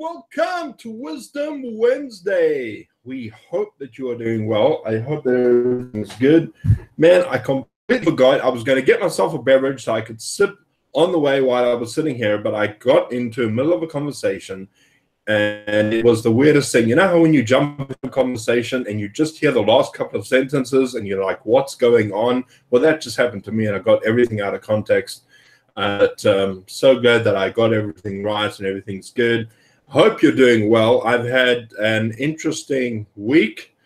welcome to Wisdom Wednesday. We hope that you are doing well. I hope that everything's good. Man, I completely forgot I was going to get myself a beverage so I could sip on the way while I was sitting here, but I got into the middle of a conversation, and it was the weirdest thing. You know how when you jump into a conversation and you just hear the last couple of sentences and you're like, what's going on? Well, that just happened to me, and I got everything out of context. But so glad that I got everything right and everything's good. Hope you're doing well. I've had an interesting week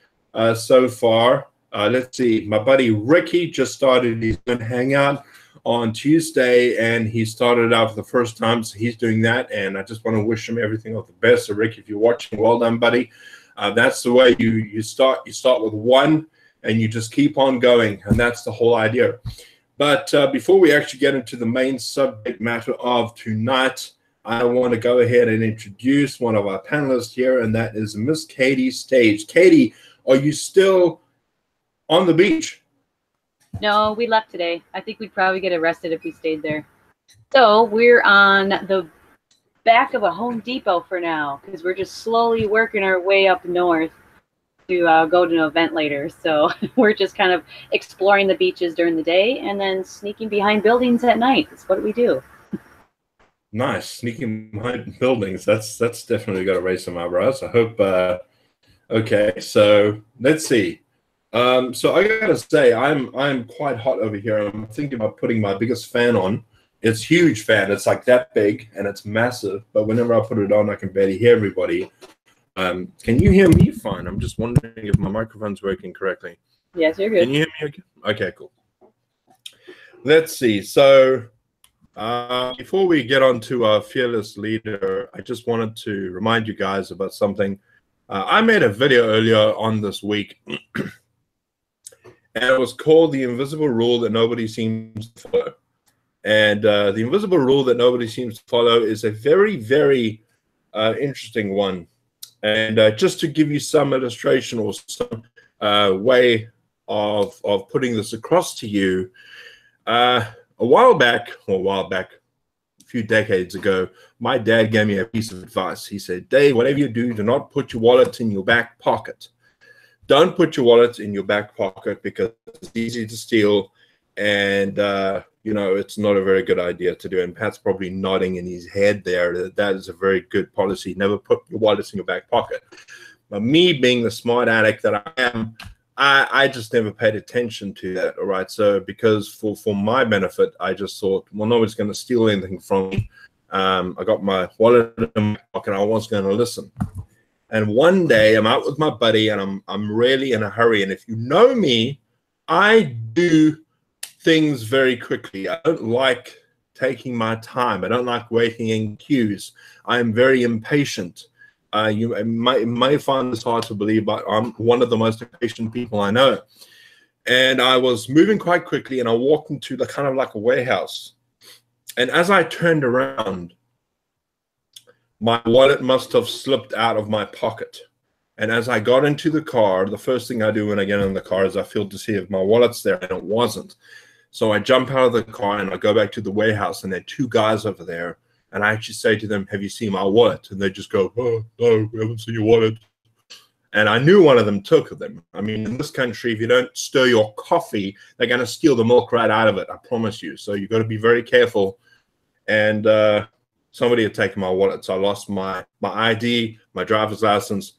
so far. Let's see. My buddy Ricky just started his own hangout on Tuesday, and he started out for the first time, so he's doing that. And I just want to wish him everything of the best. So, Ricky, if you're watching, well done, buddy. That's the way you start. You start with one, and you just keep on going, and that's the whole idea. But before we actually get into the main subject matter of tonight, I want to go ahead and introduce one of our panelists here, and that is Miss Katie Stage. Katie, are you still on the beach? No, we left today. I think we'd probably get arrested if we stayed there. So we're on the back of a Home Depot for now because we're just slowly working our way up north to go to an event later. So we're just kind of exploring the beaches during the day and then sneaking behind buildings at night. That's what we do. Nice. Sneaking behind buildings. That's definitely got to raise some eyebrows. I hope. Okay, so let's see. So I gotta say, I'm quite hot over here. I'm thinking about putting my biggest fan on. It's a huge fan. It's like that big and it's massive. But whenever I put it on, I can barely hear everybody. Can you hear me fine? I'm just wondering if my microphone's working correctly. Yes, you're good. Can you hear me okay? Okay, cool. Let's see. So before we get on to our fearless leader, I just wanted to remind you guys about something. I made a video earlier on this week, and it was called The Invisible Rule That Nobody Seems to Follow. And the invisible rule that nobody seems to follow is a very, very interesting one. And just to give you some illustration or some way of putting this across to you, a few decades ago, my dad gave me a piece of advice. He said, Dave, whatever you do not put your wallet in your back pocket. Don't put your wallet in your back pocket because it's easy to steal, and it's not a very good idea to do. And Pat's probably nodding in his head there. That is a very good policy. Never put your wallets in your back pocket. But me being the smart addict that I am, I just never paid attention to that. All right. So because for my benefit, I just thought, well, nobody's going to steal anything from me. I got my wallet in my pocket. I was going to listen. And one day I'm out with my buddy, and I'm really in a hurry. And if you know me, I do things very quickly. I don't like taking my time. I don't like waiting in queues. I am very impatient. You may find this hard to believe, but I'm one of the most impatient people I know. And I was moving quite quickly, and I walked into the kind of like a warehouse. And as I turned around, my wallet must have slipped out of my pocket. And as I got into the car, the first thing I do when I get in the car is I feel to see if my wallet's there, and it wasn't. So I jump out of the car and I go back to the warehouse, and there are two guys over there. And I actually say to them, have you seen my wallet? And they just go, oh, no, we haven't seen your wallet. And I knew one of them took them. I mean, in this country, if you don't stir your coffee, they're going to steal the milk right out of it, I promise you. So you've got to be very careful. And somebody had taken my wallet. So I lost my ID, my driver's license,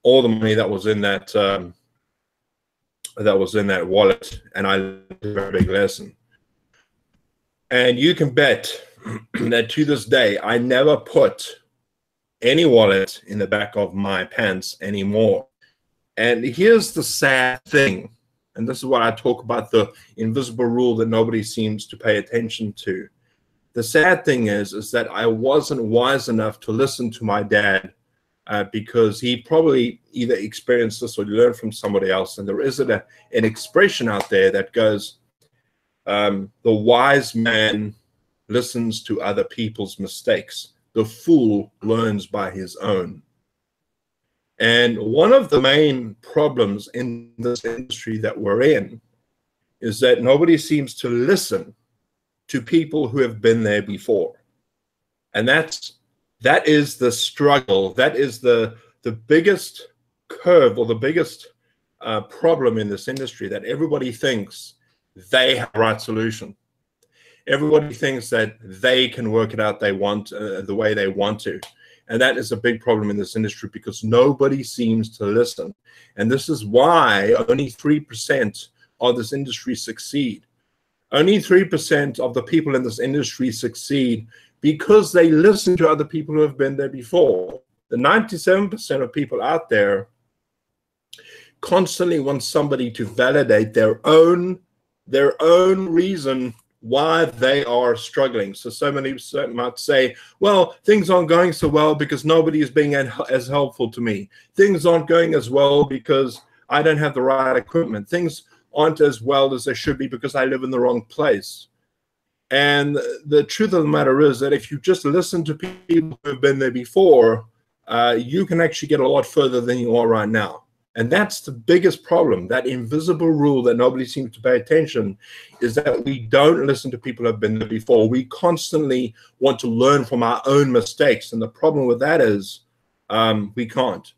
all the money that was in that wallet, and I learned a very big lesson. And you can bet that to this day, I never put any wallet in the back of my pants anymore. And here's the sad thing, and this is what I talk about, the invisible rule that nobody seems to pay attention to. The sad thing is that I wasn't wise enough to listen to my dad, because he probably either experienced this or learned from somebody else. And there is an expression out there that goes, the wise man listens to other people's mistakes. The fool learns by his own. And one of the main problems in this industry that we're in is that nobody seems to listen to people who have been there before. And that's That is the struggle. That is the biggest curve, or the biggest problem in this industry, that everybody thinks they have the right solution. Everybody thinks that they can work it out the way they want to. And that is a big problem in this industry, because nobody seems to listen. And this is why only 3% of this industry succeed. Only 3% of the people in this industry succeed because they listen to other people who have been there before. The 97% of people out there constantly want somebody to validate their own reason why they are struggling. So many might say, well, things aren't going so well because nobody is being as helpful to me. Things aren't going as well because I don't have the right equipment. Things aren't as well as they should be because I live in the wrong place. And the truth of the matter is that if you just listen to people who have been there before, you can actually get a lot further than you are right now. And that's the biggest problem. That invisible rule that nobody seems to pay attention is that we don't listen to people who have been there before. We constantly want to learn from our own mistakes. And the problem with that is we can't.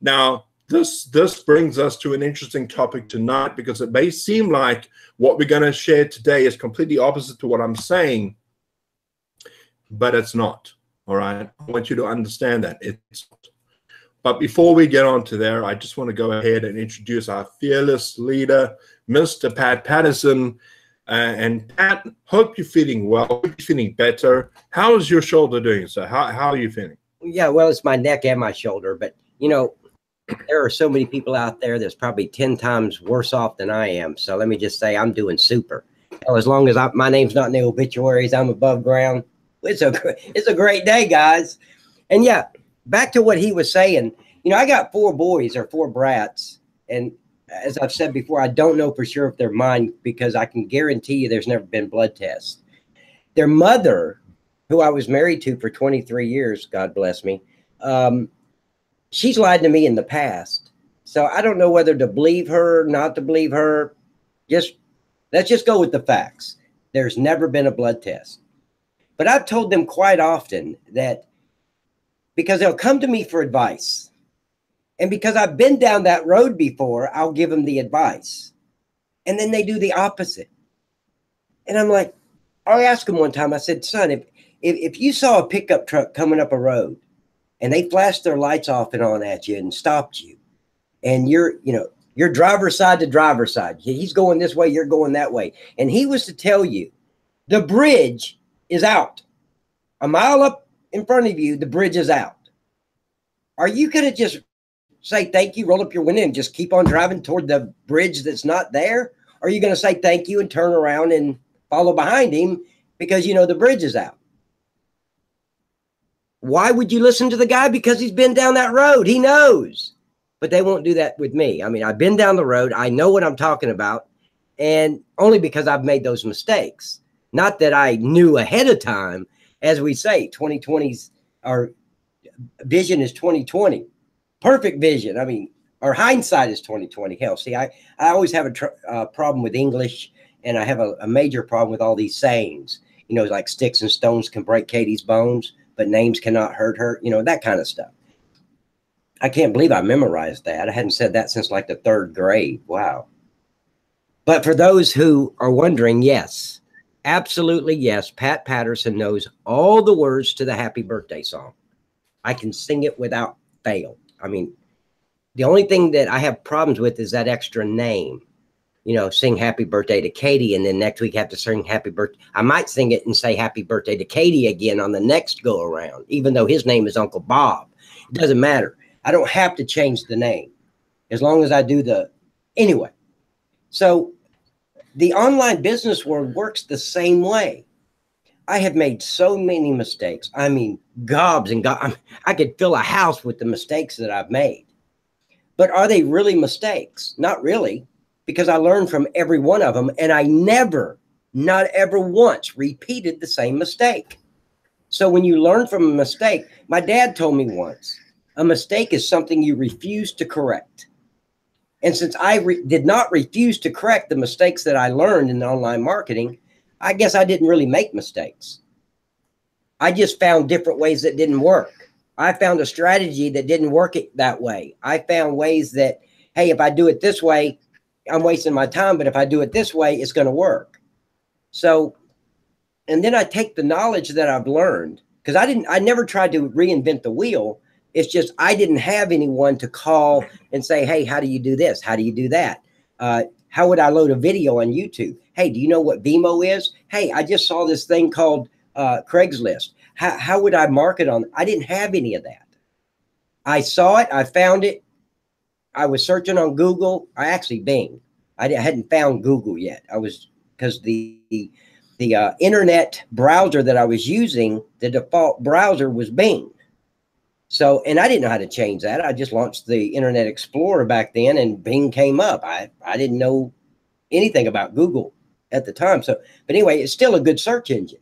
Now, this brings us to an interesting topic tonight, because it may seem like what we're going to share today is completely opposite to what I'm saying, but it's not. All right? I want you to understand that. It's not. But before we get on to there, I just want to go ahead and introduce our fearless leader, Mr. Pat Patterson. And Pat, hope you're feeling well, hope you're feeling better. How is your shoulder doing, sir? How are you feeling? Yeah, well, it's my neck and my shoulder. But, you know, there are so many people out there that's probably 10 times worse off than I am. So let me just say I'm doing super. Hell, as long as my name's not in the obituaries, I'm above ground. It's a great day, guys. And yeah, back to what he was saying, you know, I got 4 boys, or 4 brats. And as I've said before, I don't know for sure if they're mine, because I can guarantee you there's never been blood tests. Their mother, who I was married to for 23 years, God bless me, she's lied to me in the past. So I don't know whether to believe her, not to believe her. Let's just go with the facts. There's never been a blood test. But I've told them quite often that, because they'll come to me for advice. And because I've been down that road before, I'll give them the advice. And then they do the opposite. And I'm like, I asked them one time, I said, son, if you saw a pickup truck coming up a road and they flashed their lights off and on at you and stopped you, and you're driver's side to driver's side, he's going this way, you're going that way, and he was to tell you the bridge is out, a mile up in front of you, the bridge is out, are you going to just say thank you, roll up your window, and just keep on driving toward the bridge that's not there? Or are you going to say thank you and turn around and follow behind him because you know the bridge is out? Why would you listen to the guy? Because he's been down that road. He knows. But they won't do that with me. I mean, I've been down the road. I know what I'm talking about. And only because I've made those mistakes. Not that I knew ahead of time. As we say, 2020's our vision is 2020. Perfect vision. I mean, our hindsight is 2020. Hell, see, I always have a problem with English, and I have a major problem with all these sayings. You know, like sticks and stones can break Katie's bones, but names cannot hurt her. You know, that kind of stuff. I can't believe I memorized that. I hadn't said that since like the 3rd grade. Wow. But for those who are wondering, yes, absolutely yes, Pat Patterson knows all the words to the Happy Birthday song. I can sing it without fail. I mean, the only thing that I have problems with is that extra name. You know, sing happy birthday to Katie, and then next week have to sing happy birthday. I might sing it and say happy birthday to Katie again on the next go around, even though his name is Uncle Bob. It doesn't matter. I don't have to change the name as long as I do anyway. So the online business world works the same way. I have made so many mistakes. I mean, gobs and gobs. I could fill a house with the mistakes that I've made. But are they really mistakes? Not really, because I learned from every one of them, and I never, not ever once, repeated the same mistake. So when you learn from a mistake, my dad told me once, a mistake is something you refuse to correct. And since I did not refuse to correct the mistakes that I learned in online marketing, I guess I didn't really make mistakes. I just found different ways that didn't work. I found a strategy that didn't work it that way. I found ways that, hey, if I do it this way, I'm wasting my time. But if I do it this way, it's going to work. So, and then I take the knowledge that I've learned, because I never tried to reinvent the wheel. It's just, I didn't have anyone to call and say, hey, how do you do this? How do you do that? How would I load a video on YouTube? Hey, do you know what Vimeo is? Hey, I just saw this thing called Craigslist. How would I market on? I didn't have any of that. I saw it. I found it. I was searching on Google. I actually Bing. I hadn't found Google yet. I was, because the internet browser that I was using, the default browser was Bing. So, and I didn't know how to change that. I just launched the Internet Explorer back then, and Bing came up. I didn't know anything about Google at the time. So, but anyway, it's still a good search engine.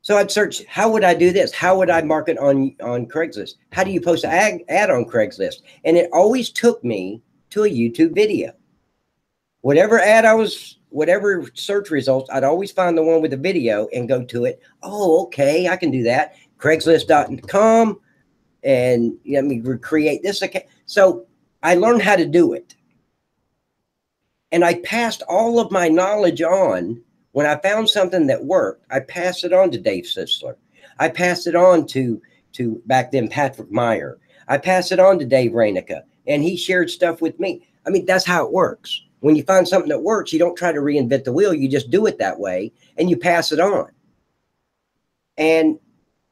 So I'd search, how would I do this? How would I market on Craigslist? How do you post an ad on Craigslist? And it always took me to a YouTube video. Whatever ad whatever search results, I'd always find the one with the video and go to it. Oh, okay, I can do that. Craigslist.com, and let me recreate this account. So I learned how to do it. And I passed all of my knowledge on. When I found something that worked, I passed it on to Dave Sisler. I passed it on to back then Patrick Meyer. I passed it on to Dave Rainica, and he shared stuff with me. I mean, that's how it works. When you find something that works, you don't try to reinvent the wheel. You just do it that way, and you pass it on. And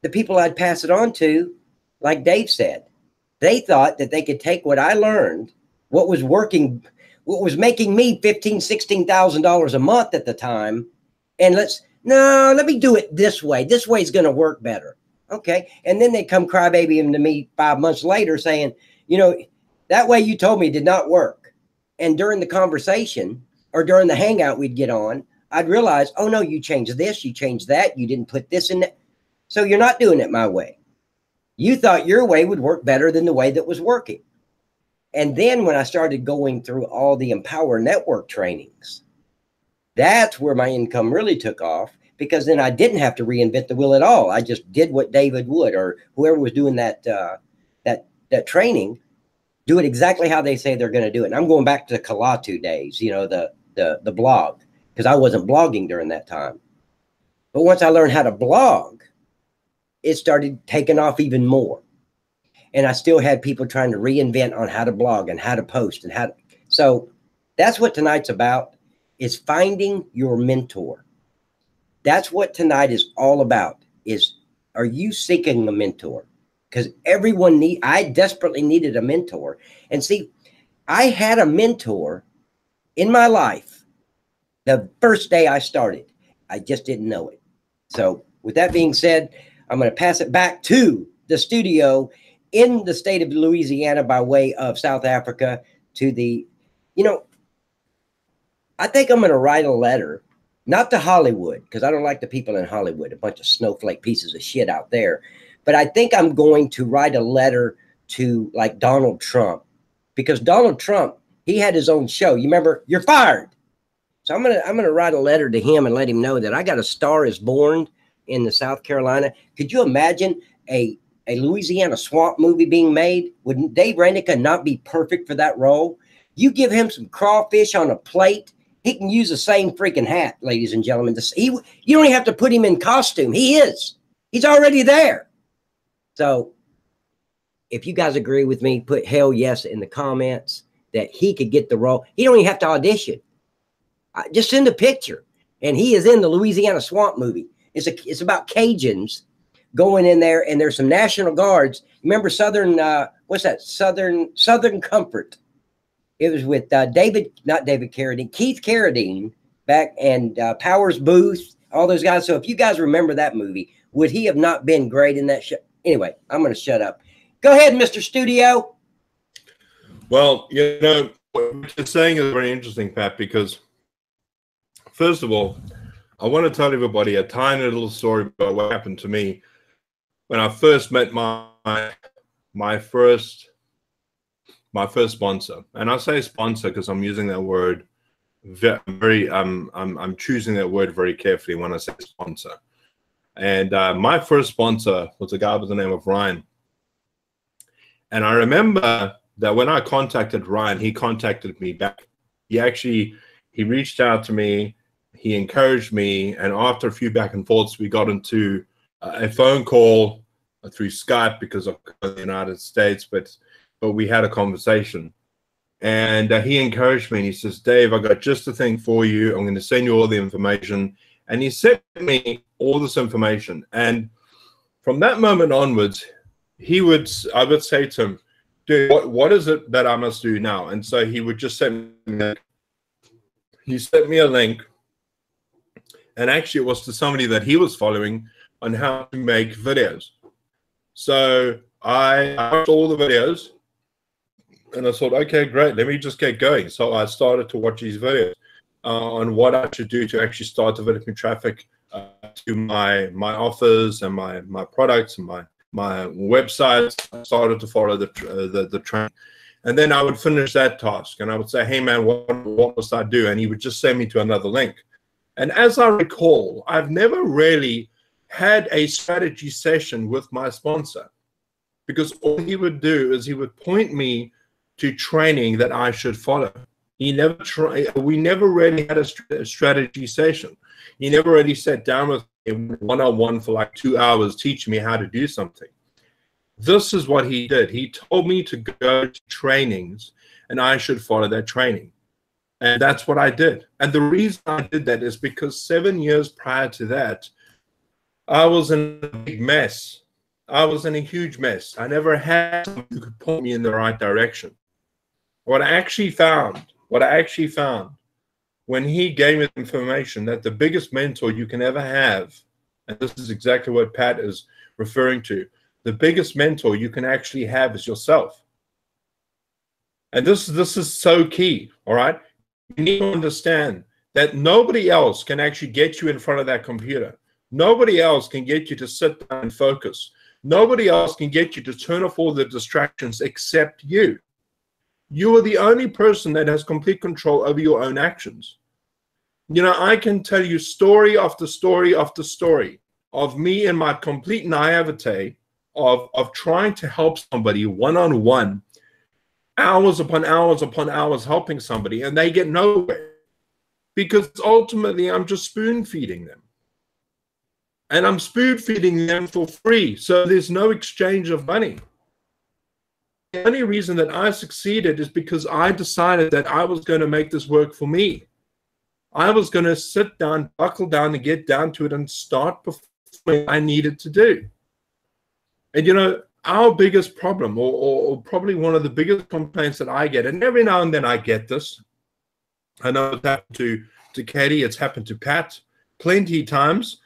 the people I'd pass it on to, like Dave said, they thought that they could take what I learned, what was working, what was making me $15,000, $16,000 a month at the time, and let me do it this way. This way is going to work better. Okay. And then they come crybabying to me 5 months later saying, you know, that way you told me did not work. And during the conversation or during the hangout we'd get on, I'd realize, oh no, you changed this, you changed that, you didn't put this in that. So you're not doing it my way. You thought your way would work better than the way that was working. And then when I started going through all the Empower Network trainings, that's where my income really took off, because then I didn't have to reinvent the wheel at all. I just did what David would, or whoever was doing that training, do it exactly how they say they're going to do it. And I'm going back to Kalatu days, you know, the blog, because I wasn't blogging during that time. But once I learned how to blog, it started taking off even more. And I still had people trying to reinvent on how to blog and how to post and how to. So that's what tonight's about, is finding your mentor. That's what tonight is all about, is, are you seeking a mentor? Because I desperately needed a mentor. And see, I had a mentor in my life the first day I started. I just didn't know it. So with that being said, I'm going to pass it back to the studio in the state of Louisiana by way of South Africa to the, I think I'm going to write a letter, not to Hollywood, because I don't like the people in Hollywood, a bunch of snowflake pieces of shit out there. But I think I'm going to write a letter to like Donald Trump, because Donald Trump, he had his own show. You remember, you're fired. So I'm gonna write a letter to him and let him know that I got A Star Is Born in the South Carolina. Could you imagine a Louisiana swamp movie being made? Would Dave Rainica not be perfect for that role? You give him some crawfish on a plate, he can use the same freaking hat, ladies and gentlemen. You don't even have to put him in costume. He's already there. So if you guys agree with me, put hell yes in the comments that he could get the role. He don't even have to audition. Just send a picture, and he is in the Louisiana swamp movie. It's about Cajuns going in there, and there's some National Guards. Remember Southern Comfort? It was with Keith Carradine back, and Powers Booth, all those guys. So if you guys remember that movie, would he have not been great in that show? Anyway, I'm going to shut up. Go ahead, Mr. Studio. Well, what you're saying is very interesting, Pat, because first of all, I want to tell everybody a tiny little story about what happened to me when I first met my first sponsor. And I say sponsor because I'm using that word very I'm choosing that word very carefully when I say sponsor. And my first sponsor was a guy by the name of Ryan. And I remember that when I contacted Ryan, he contacted me back. He reached out to me, he encouraged me, and after a few back and forths, we got into a phone call through Skype because of the United States, but we had a conversation. And he encouraged me, and he says, Dave, I got just the thing for you. I'm going to send you all the information. And he sent me all this information. And from that moment onwards, I would say to him, dude, what is it that I must do now? And so he would just send me a link. And actually it was to somebody that he was following on how to make videos. So I watched all the videos and I thought, okay, great, let me just get going. So I started to watch these videos on what I should do to actually start developing traffic to my offers and my products and my websites. I started to follow the trend. And then I would finish that task and I would say, hey man, what must I do? And he would just send me to another link. And as I recall, I've never really had a strategy session with my sponsor, because all he would do is he would point me to training that I should follow. We never really had a strategy session. He never really sat down with me one-on-one for like 2 hours teaching me how to do something. This is what he did. He told me to go to trainings and I should follow that training. And that's what I did. And the reason I did that is because 7 years prior to that, I was in a big mess. I was in a huge mess. I never had someone who could point me in the right direction. What I actually found when he gave me the information that the biggest mentor you can ever have, and this is exactly what Pat is referring to, the biggest mentor you can actually have is yourself. And this is so key, all right? You need to understand that nobody else can actually get you in front of that computer. Nobody else can get you to sit down and focus. Nobody else can get you to turn off all the distractions except you. You are the only person that has complete control over your own actions. You know, I can tell you story after story after story of me and my complete naivete of trying to help somebody one-on-one, hours upon hours upon hours helping somebody, and they get nowhere because ultimately I'm just spoon-feeding them. And I'm spoon-feeding them for free, so there's no exchange of money. The only reason that I succeeded is because I decided that I was going to make this work for me. I was going to sit down, buckle down, and get down to it and start performing what I needed to do. And, you know, our biggest problem, or probably one of the biggest complaints that I get, and every now and then I get this. I know it's happened to Katie, it's happened to Pat plenty of times.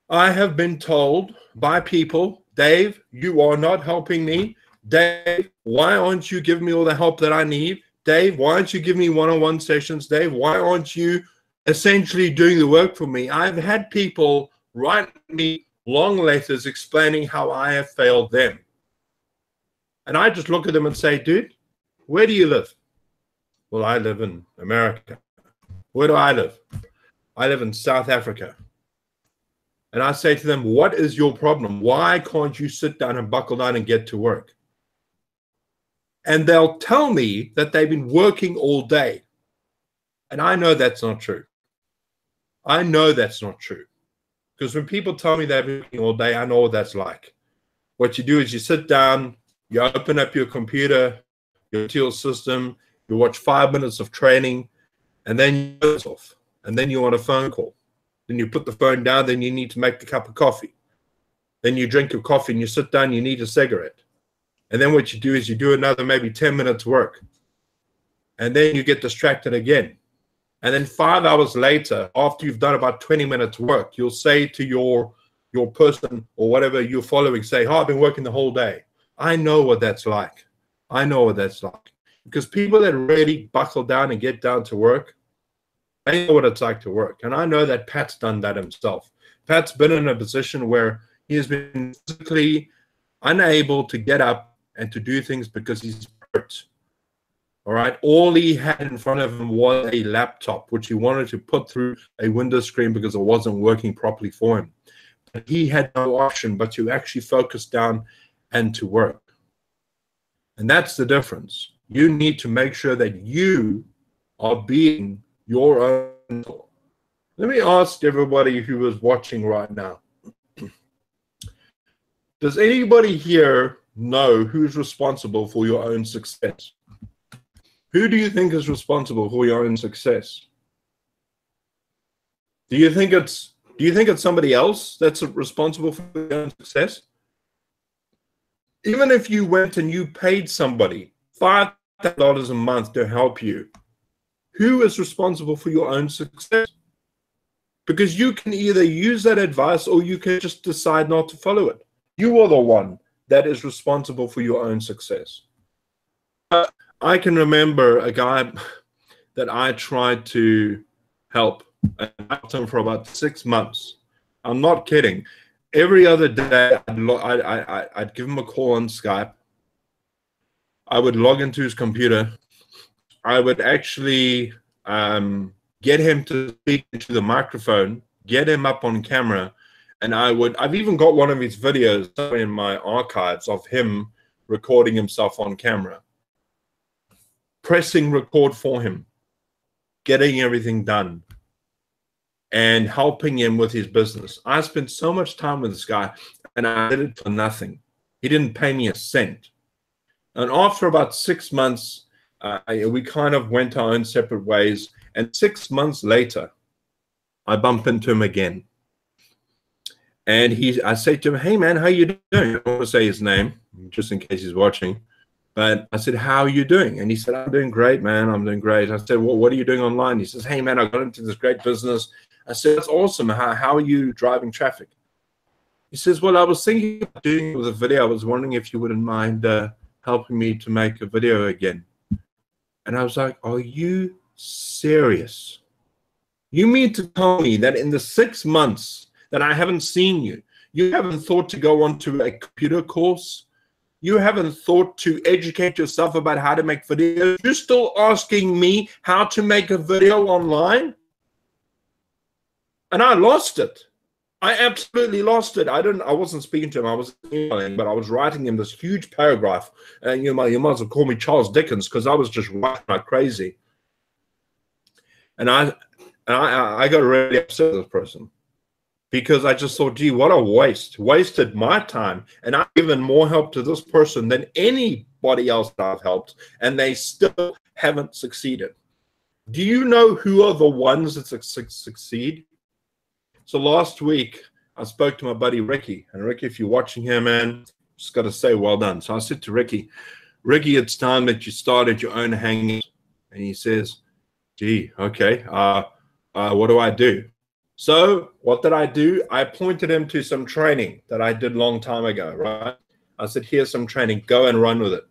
I have been told by people, Dave, you are not helping me. Dave, why aren't you giving me all the help that I need? Dave, why aren't you giving me one-on-one sessions? Dave, why aren't you essentially doing the work for me? I've had people write me long letters explaining how I have failed them. And I just look at them and say, dude, where do you live? Well, I live in America. Where do I live? I live in South Africa. And I say to them, what is your problem? Why can't you sit down and buckle down and get to work? And they'll tell me that they've been working all day. And I know that's not true. I know that's not true. Because when people tell me they've been working all day, I know what that's like. What you do is you sit down, you open up your computer, your system, you watch 5 minutes of training, and then you turn it off. And then you want a phone call. Then you put the phone down, then you need to make a cup of coffee. Then you drink your coffee and you sit down, you need a cigarette. And then what you do is you do another maybe 10 minutes work. And then you get distracted again. And then 5 hours later, after you've done about 20 minutes work, you'll say to your person or whatever you're following, say, oh, I've been working the whole day. I know what that's like. I know what that's like. Because people that really buckle down and get down to work, I know what it's like to work. And I know that Pat's done that himself. Pat's been in a position where he has been physically unable to get up and to do things because he's hurt. All right. All he had in front of him was a laptop, which he wanted to put through a window screen because it wasn't working properly for him. he had no option but to actually focus down and to work. And that's the difference. You need to make sure that you are being your own mentor. Let me ask everybody who is watching right now. Does anybody here know who's responsible for your own success? Who do you think is responsible for your own success? Do you think it's somebody else that's responsible for your own success? Even if you went and you paid somebody $5,000 a month to help you, who is responsible for your own success? Because you can either use that advice or you can just decide not to follow it. You are the one that is responsible for your own success. I can remember a guy that I tried to help. I helped him for about 6 months. I'm not kidding. Every other day, I'd give him a call on Skype. I would log into his computer. I would actually get him to speak into the microphone, get him up on camera, and I've even got one of his videos in my archives of him recording himself on camera, pressing record for him, getting everything done, and helping him with his business. I spent so much time with this guy, and I did it for nothing. He didn't pay me a cent. And after about 6 months, we kind of went our own separate ways. And 6 months later, I bump into him again. And I say to him, "Hey, man, how you doing?" I don't want to say his name, just in case he's watching. But I said, "How are you doing?" And he said, "I'm doing great, man. I'm doing great." I said, "Well, what are you doing online?" He says, "Hey, man, I got into this great business." I said, "That's awesome. How are you driving traffic?" He says, "Well, I was thinking of doing it with a video. I was wondering if you wouldn't mind helping me to make a video again." And I was like, "Are you serious? You mean to tell me that in the 6 months that I haven't seen you, you haven't thought to go on to a computer course? You haven't thought to educate yourself about how to make videos? You're still asking me how to make a video online?" And I lost it. I absolutely lost it. I wasn't speaking to him. I was emailing, but I was writing him this huge paragraph. And you might as well call me Charles Dickens, because I was just writing like crazy. And I got really upset with this person, because I just thought, gee, what a waste. Wasted my time. And I've given more help to this person than anybody else that I've helped, and they still haven't succeeded. Do you know who are the ones that succeed? So last week, I spoke to my buddy Ricky. And Ricky, if you're watching here, man, just got to say well done. So I said to Ricky, "It's time that you started your own hangout." And he says, "Gee, okay, what do I do?" So what did I do? I pointed him to some training that I did a long time ago, right? I said, "Here's some training. Go and run with it."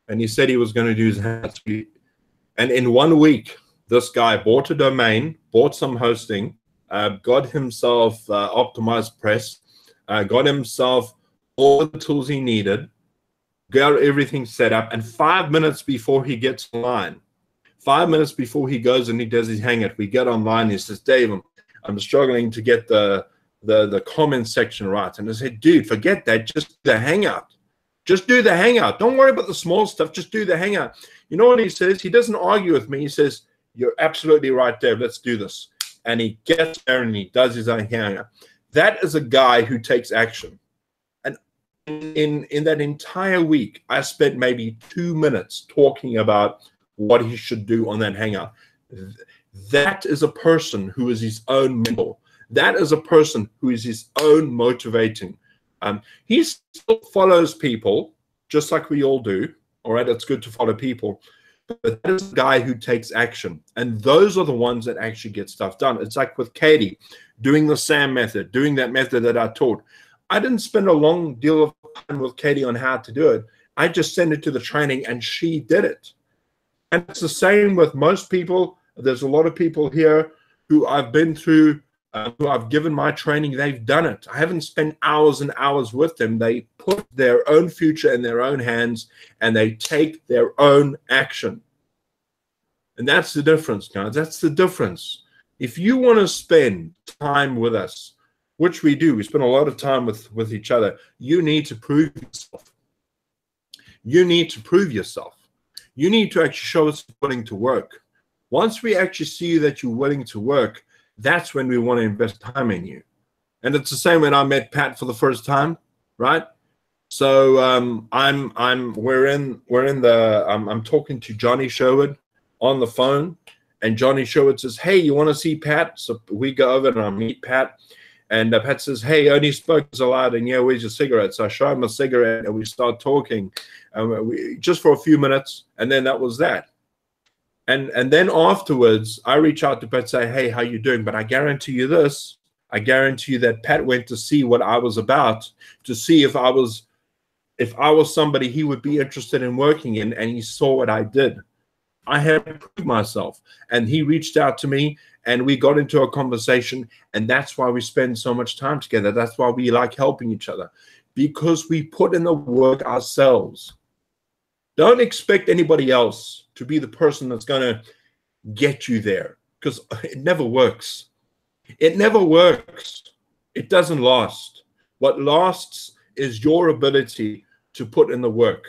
And he said he was going to do his hands. And in 1 week, this guy bought a domain, bought some hosting, got himself optimized press, got himself all the tools he needed, got everything set up, and 5 minutes before he gets online, 5 minutes before he goes and he does his hangout, we get online. He says, "Dave, I'm struggling to get the comment section right." And I said, "Dude, forget that. Just do the hangout. Just do the hangout. Don't worry about the small stuff. Just do the hangout." You know what he says? He doesn't argue with me. He says, "You're absolutely right, Dave. Let's do this." And he gets there and he does his own hangout. That is a guy who takes action. And in that entire week, I spent maybe 2 minutes talking about what he should do on that hangout. That is a person who is his own mentor. That is a person who is his own motivating. He still follows people, just like we all do. All right, it's good to follow people. But that is the guy who takes action. And those are the ones that actually get stuff done. It's like with Katie, doing the SAM method, doing that method that I taught. I didn't spend a long deal of time with Katie on how to do it. I just sent it to the training and she did it. And it's the same with most people. There's a lot of people here who I've been through, who I've given my training. They've done it. I haven't spent hours and hours with them. They put their own future in their own hands and they take their own action. And that's the difference, guys. That's the difference. If you want to spend time with us, which we do. We spend a lot of time with each other. You need to prove yourself. You need to prove yourself. You need to actually show us willing to work. Once we actually see that you're willing to work, that's when we want to invest time in you. And it's the same when I met Pat for the first time, right? So I'm talking to Johnny Sherwood on the phone, and Johnny Sherwood says, "Hey, you want to see Pat?" So we go over and I meet Pat, and Pat says, "Hey, only smokes a lot, and yeah, where's your cigarette?" So I show him a cigarette, and we start talking, just for a few minutes, and then that was that. And then afterwards, I reach out to Pat and say, "Hey, how you doing?" But I guarantee you this. I guarantee you that Pat went to see what I was about, to see if I was somebody he would be interested in working in, and he saw what I did. I had to prove myself, and he reached out to me, and we got into a conversation, and that's why we spend so much time together. That's why we like helping each other, because we put in the work ourselves. Don't expect anybody else to be the person that's going to get you there, because it never works. It never works. It doesn't last. What lasts is your ability to put in the work.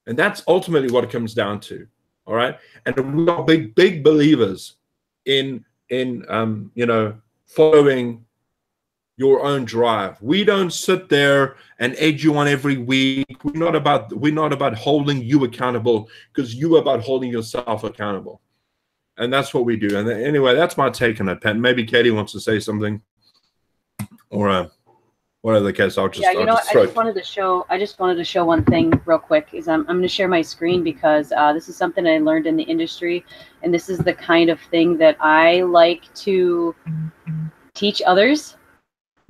And that's ultimately what it comes down to. All right. And we are big believers in following your own drive. We don't sit there and edge you on every week. We're not about holding you accountable, because you're about holding yourself accountable. And that's what we do. And anyway, that's my take on it, Pat. Maybe Katie wants to say something, or whatever the case. I just wanted to show one thing real quick. Is I'm going to share my screen, because this is something I learned in the industry, and this is the kind of thing that I like to teach others.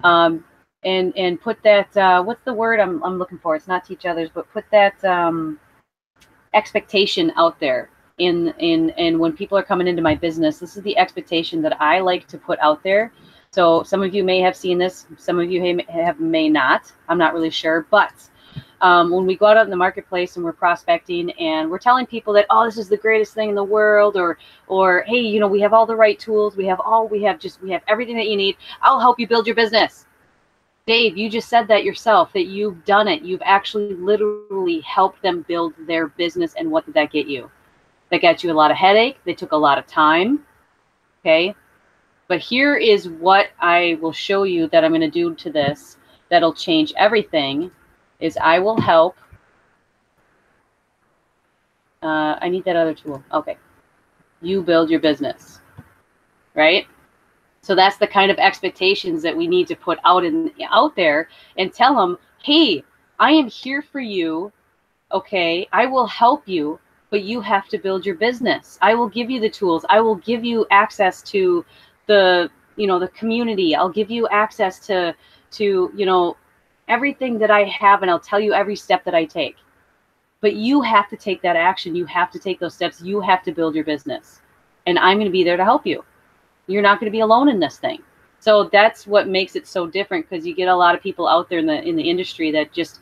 And put that what's the word I'm looking for? It's not teach others, but put that expectation out there. And when people are coming into my business, this is the expectation that I like to put out there. So some of you may have seen this, some of you may not. I'm not really sure. But when we go out in the marketplace and we're prospecting and we're telling people that, oh, this is the greatest thing in the world, or hey, we have all the right tools, we have everything that you need. I'll help you build your business. Dave, you just said that yourself, that you've done it. You've actually literally helped them build their business. And what did that get you? That got you a lot of headache. They took a lot of time. Okay. But here is what I will show you that I'm going to do to this that'll change everything. Is I will help. I need that other tool. Okay. You build your business. Right? So that's the kind of expectations that we need to put out there and tell them, hey, I am here for you. Okay. I will help you. But you have to build your business. I will give you the tools. I will give you access to the community. I'll give you access to everything that I have, and I'll tell you every step that I take. But you have to take that action. You have to take those steps. You have to build your business. And I'm going to be there to help you. You're not going to be alone in this thing. So that's what makes it so different, because you get a lot of people out there in the industry that just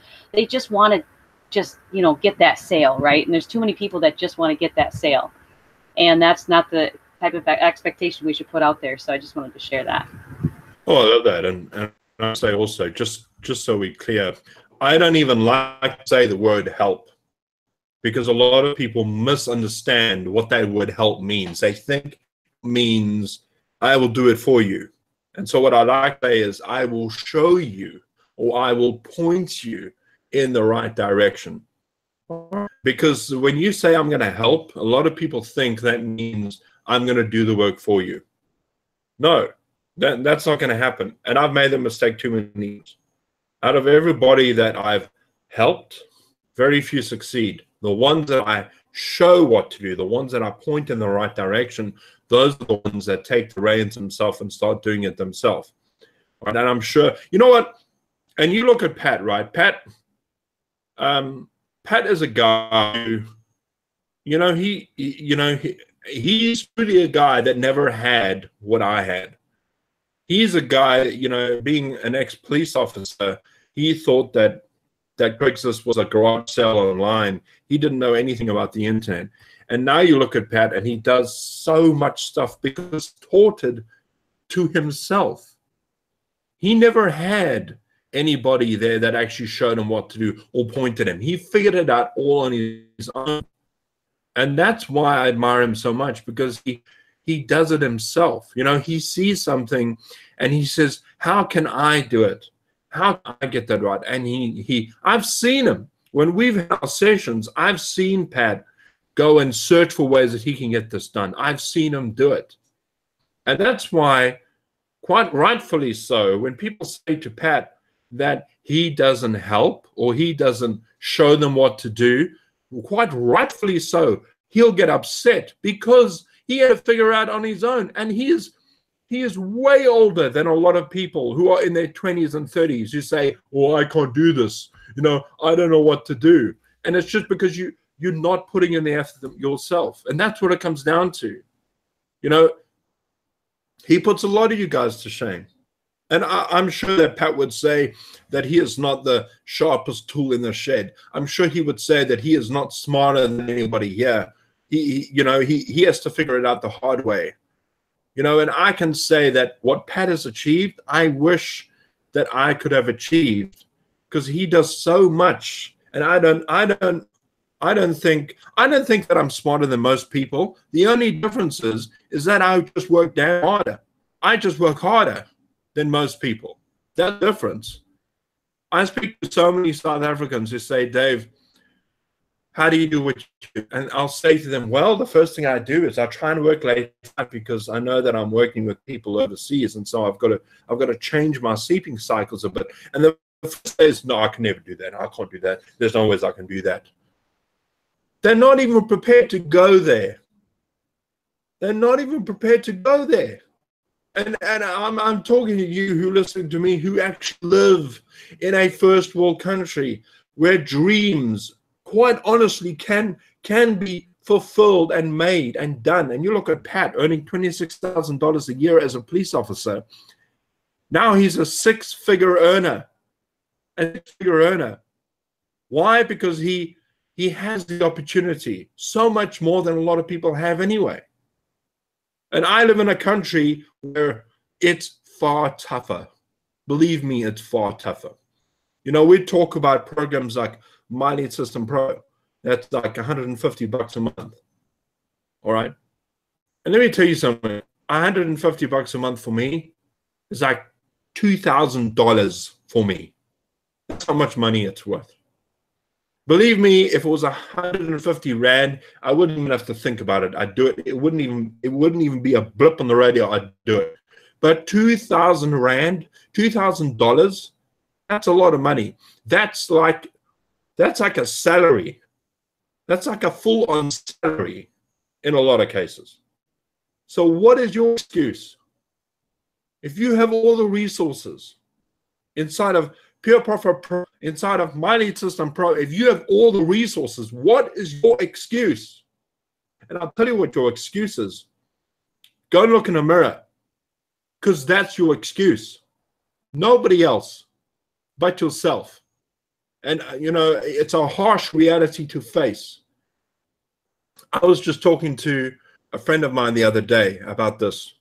want to get that sale, right? And there's too many people that just want to get that sale, and that's not the type of expectation we should put out there. So I just wanted to share that. Oh, I love that. And I say also, just so we're clear, I don't even like to say the word help, because a lot of people misunderstand what that word help means. They think it means I will do it for you. And so what I like to say is I will show you, or I will point you in the right direction. Because when you say I'm going to help, a lot of people think that means I'm going to do the work for you. No, that's not going to happen. And I've made the mistake too many times. Out of everybody that I've helped, very few succeed. The ones that I show what to do, the ones that I point in the right direction, those are the ones that take the reins themselves and start doing it themselves. Right? And I'm sure, you know what? And you look at Pat, right? Pat is a guy who, he's really a guy that never had what I had. He's a guy, being an ex-police officer, he thought that Craigslist was a garage sale online. He didn't know anything about the internet. And now you look at Pat, and he does so much stuff because he's taught it to himself. He never had anybody there that actually showed him what to do or pointed him. He figured it out all on his own. And that's why I admire him so much, because he does it himself. You know, he sees something and he says, how can I do it? How can I get that right? And I've seen him. When we've had our sessions, I've seen Pat go and search for ways that he can get this done. I've seen him do it. And that's why, quite rightfully so, when people say to Pat that he doesn't help or he doesn't show them what to do, quite rightfully so, he'll get upset because he had to figure out on his own. And he is way older than a lot of people who are in their 20s and 30s who say, oh, I can't do this. You know, I don't know what to do. And it's just because you're not putting in the effort yourself. And that's what it comes down to. You know, he puts a lot of you guys to shame. And I'm sure that Pat would say that he is not the sharpest tool in the shed. I'm sure he would say that he is not smarter than anybody here. He has to figure it out the hard way. You know, and I can say that what Pat has achieved, I wish that I could have achieved, because he does so much. And I don't think that I'm smarter than most people. The only difference is that I just work down harder. I just work harder than most people. That's the difference. I speak to so many South Africans who say, Dave, how do you do what you do? And I'll say to them, well, the first thing I do is I try and work late because I know that I'm working with people overseas, and so I've got to change my sleeping cycles a bit. And the first day is, no, I can never do that. I can't do that. There's no ways I can do that. They're not even prepared to go there. They're not even prepared to go there. And I'm talking to you who listen to me, who actually live in a first world country where dreams, quite honestly, can be fulfilled and made and done. And you look at Pat earning $26,000 a year as a police officer. Now he's a six-figure earner. Why? Because he has the opportunity, so much more than a lot of people have anyway. And I live in a country where it's far tougher. Believe me, it's far tougher. You know, we talk about programs like My Lead System Pro. That's like $150 a month. All right. And let me tell you something. $150 a month for me is like $2,000 for me. That's how much money it's worth. Believe me, if it was 150 Rand, I wouldn't even have to think about it. I'd do it. It wouldn't even be a blip on the radio. I'd do it. But 2,000 Rand, $2,000, that's a lot of money. That's like a salary. That's like a full-on salary in a lot of cases. So what is your excuse? If you have all the resources inside of Pure Profit Pro, inside of My Lead System Pro, if you have all the resources, what is your excuse? And I'll tell you what your excuse is. Go and look in the mirror, because that's your excuse. Nobody else but yourself. And, you know, it's a harsh reality to face. I was just talking to a friend of mine the other day about this,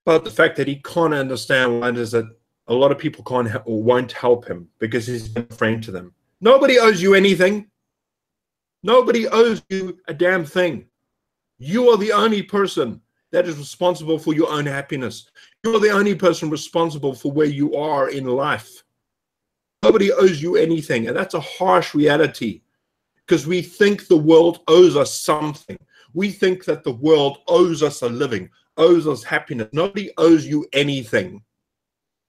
about the fact that he can't understand why it is that a lot of people can't or won't help him because he's been friend to them. Nobody owes you anything. Nobody owes you a damn thing. You are the only person that is responsible for your own happiness. You are the only person responsible for where you are in life. Nobody owes you anything. And that's a harsh reality, because we think the world owes us something. We think that the world owes us a living, owes us happiness. Nobody owes you anything.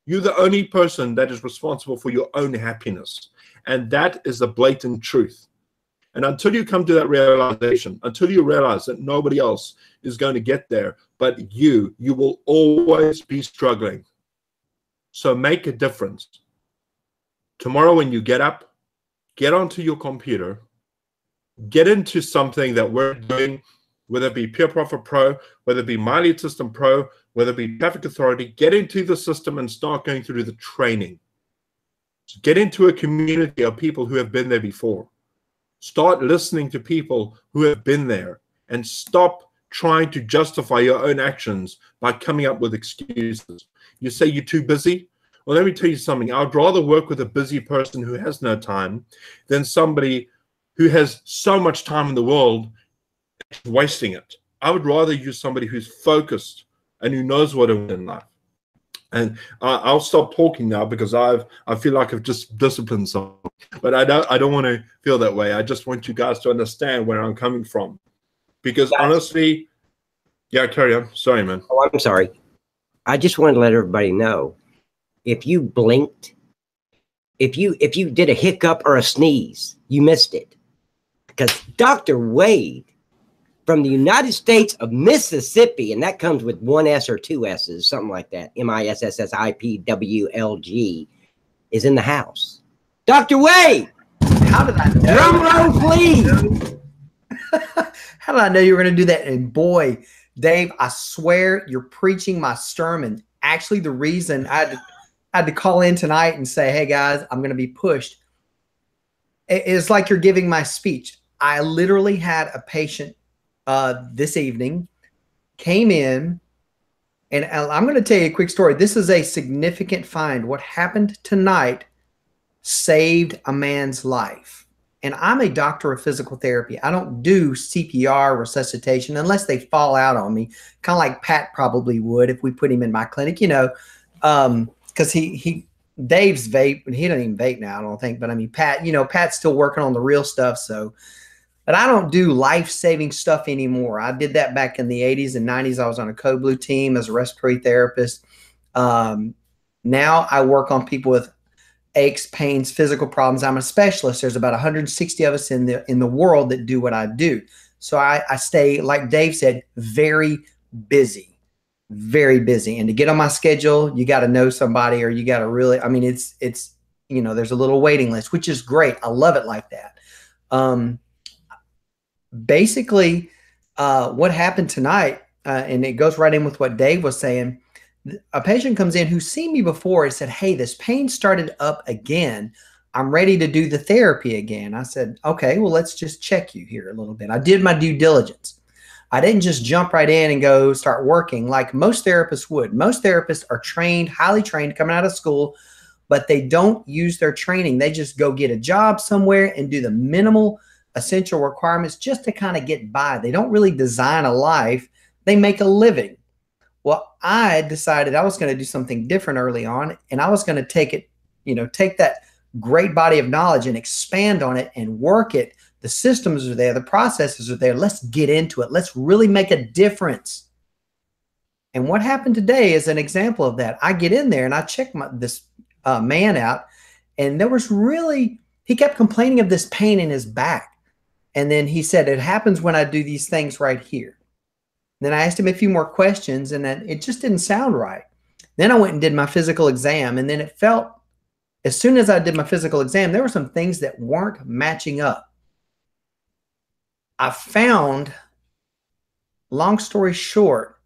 You're the only person that is responsible for your own happiness. And that is the blatant truth. And until you come to that realization, until you realize that nobody else is going to get there but you will always be struggling. So make a difference. Tomorrow when you get up, get onto your computer, get into something that we're doing, whether it be Pure Profit Pro, whether it be My Lead System Pro, whether it be Traffic Authority, get into the system and start going through the training. Get into a community of people who have been there before. Start listening to people who have been there, and stop trying to justify your own actions by coming up with excuses. You say you're too busy. Well, let me tell you something. I'd rather work with a busy person who has no time than somebody who has so much time in the world wasting it. I would rather use somebody who's focused and who knows what to win in life. And I'll stop talking now because I feel like I've just disciplined someone. But I don't want to feel that way. I just want you guys to understand where I'm coming from. Because honestly, yeah, carry on. Sorry, man. Oh, I'm sorry. I just wanted to let everybody know, if you blinked, if you did a hiccup or a sneeze, you missed it. Because Dr. Wade from the United States of Mississippi, and that comes with one S or two S's, something like that, MISSIPWLG, is in the house. Dr. Wade! How did I know? Drum roll, please! How did I know you were going to do that? And boy, Dave, I swear you're preaching my sermon. Actually, the reason I had to call in tonight and say, hey, guys, I'm going to be pushed. It's like you're giving my speech. I literally had a patient this evening, came in, and I'm going to tell you a quick story. This is a significant find. What happened tonight saved a man's life. And I'm a doctor of physical therapy. I don't do CPR resuscitation unless they fall out on me, kind of like Pat probably would if we put him in my clinic, you know, because Dave's vape, and he doesn't even vape now, I don't think. But I mean, Pat, you know, Pat's still working on the real stuff. So, but I don't do life-saving stuff anymore. I did that back in the 80s and 90s. I was on a Code Blue team as a respiratory therapist. Now I work on people with aches, pains, physical problems. I'm a specialist. There's about 160 of us in the world that do what I do. So I stay, like Dave said, very busy, very busy. And to get on my schedule, you got to know somebody, or you got to really, I mean, it's, you know, there's a little waiting list, which is great. I love it like that. Basically, what happened tonight, and it goes right in with what Dave was saying. A patient comes in who's seen me before and said, hey, this pain started up again. I'm ready to do the therapy again. I said, okay, well, let's just check you here a little bit. I did my due diligence. I didn't just jump right in and go start working like most therapists would. Most therapists are trained, highly trained, coming out of school, but they don't use their training. They just go get a job somewhere and do the minimal essential requirements just to kind of get by. They don't really design a life. They make a living. Well, I decided I was going to do something different early on, and I was going to take it, you know, take that great body of knowledge and expand on it and work it. The systems are there. The processes are there. Let's get into it. Let's really make a difference. And what happened today is an example of that. I get in there and I check this man out, and there was really, he kept complaining of this pain in his back. And then he said, it happens when I do these things right here. Then I asked him a few more questions, and then it just didn't sound right. Then I went and did my physical exam, and then it felt, as soon as I did my physical exam, there were some things that weren't matching up. I found, long story short,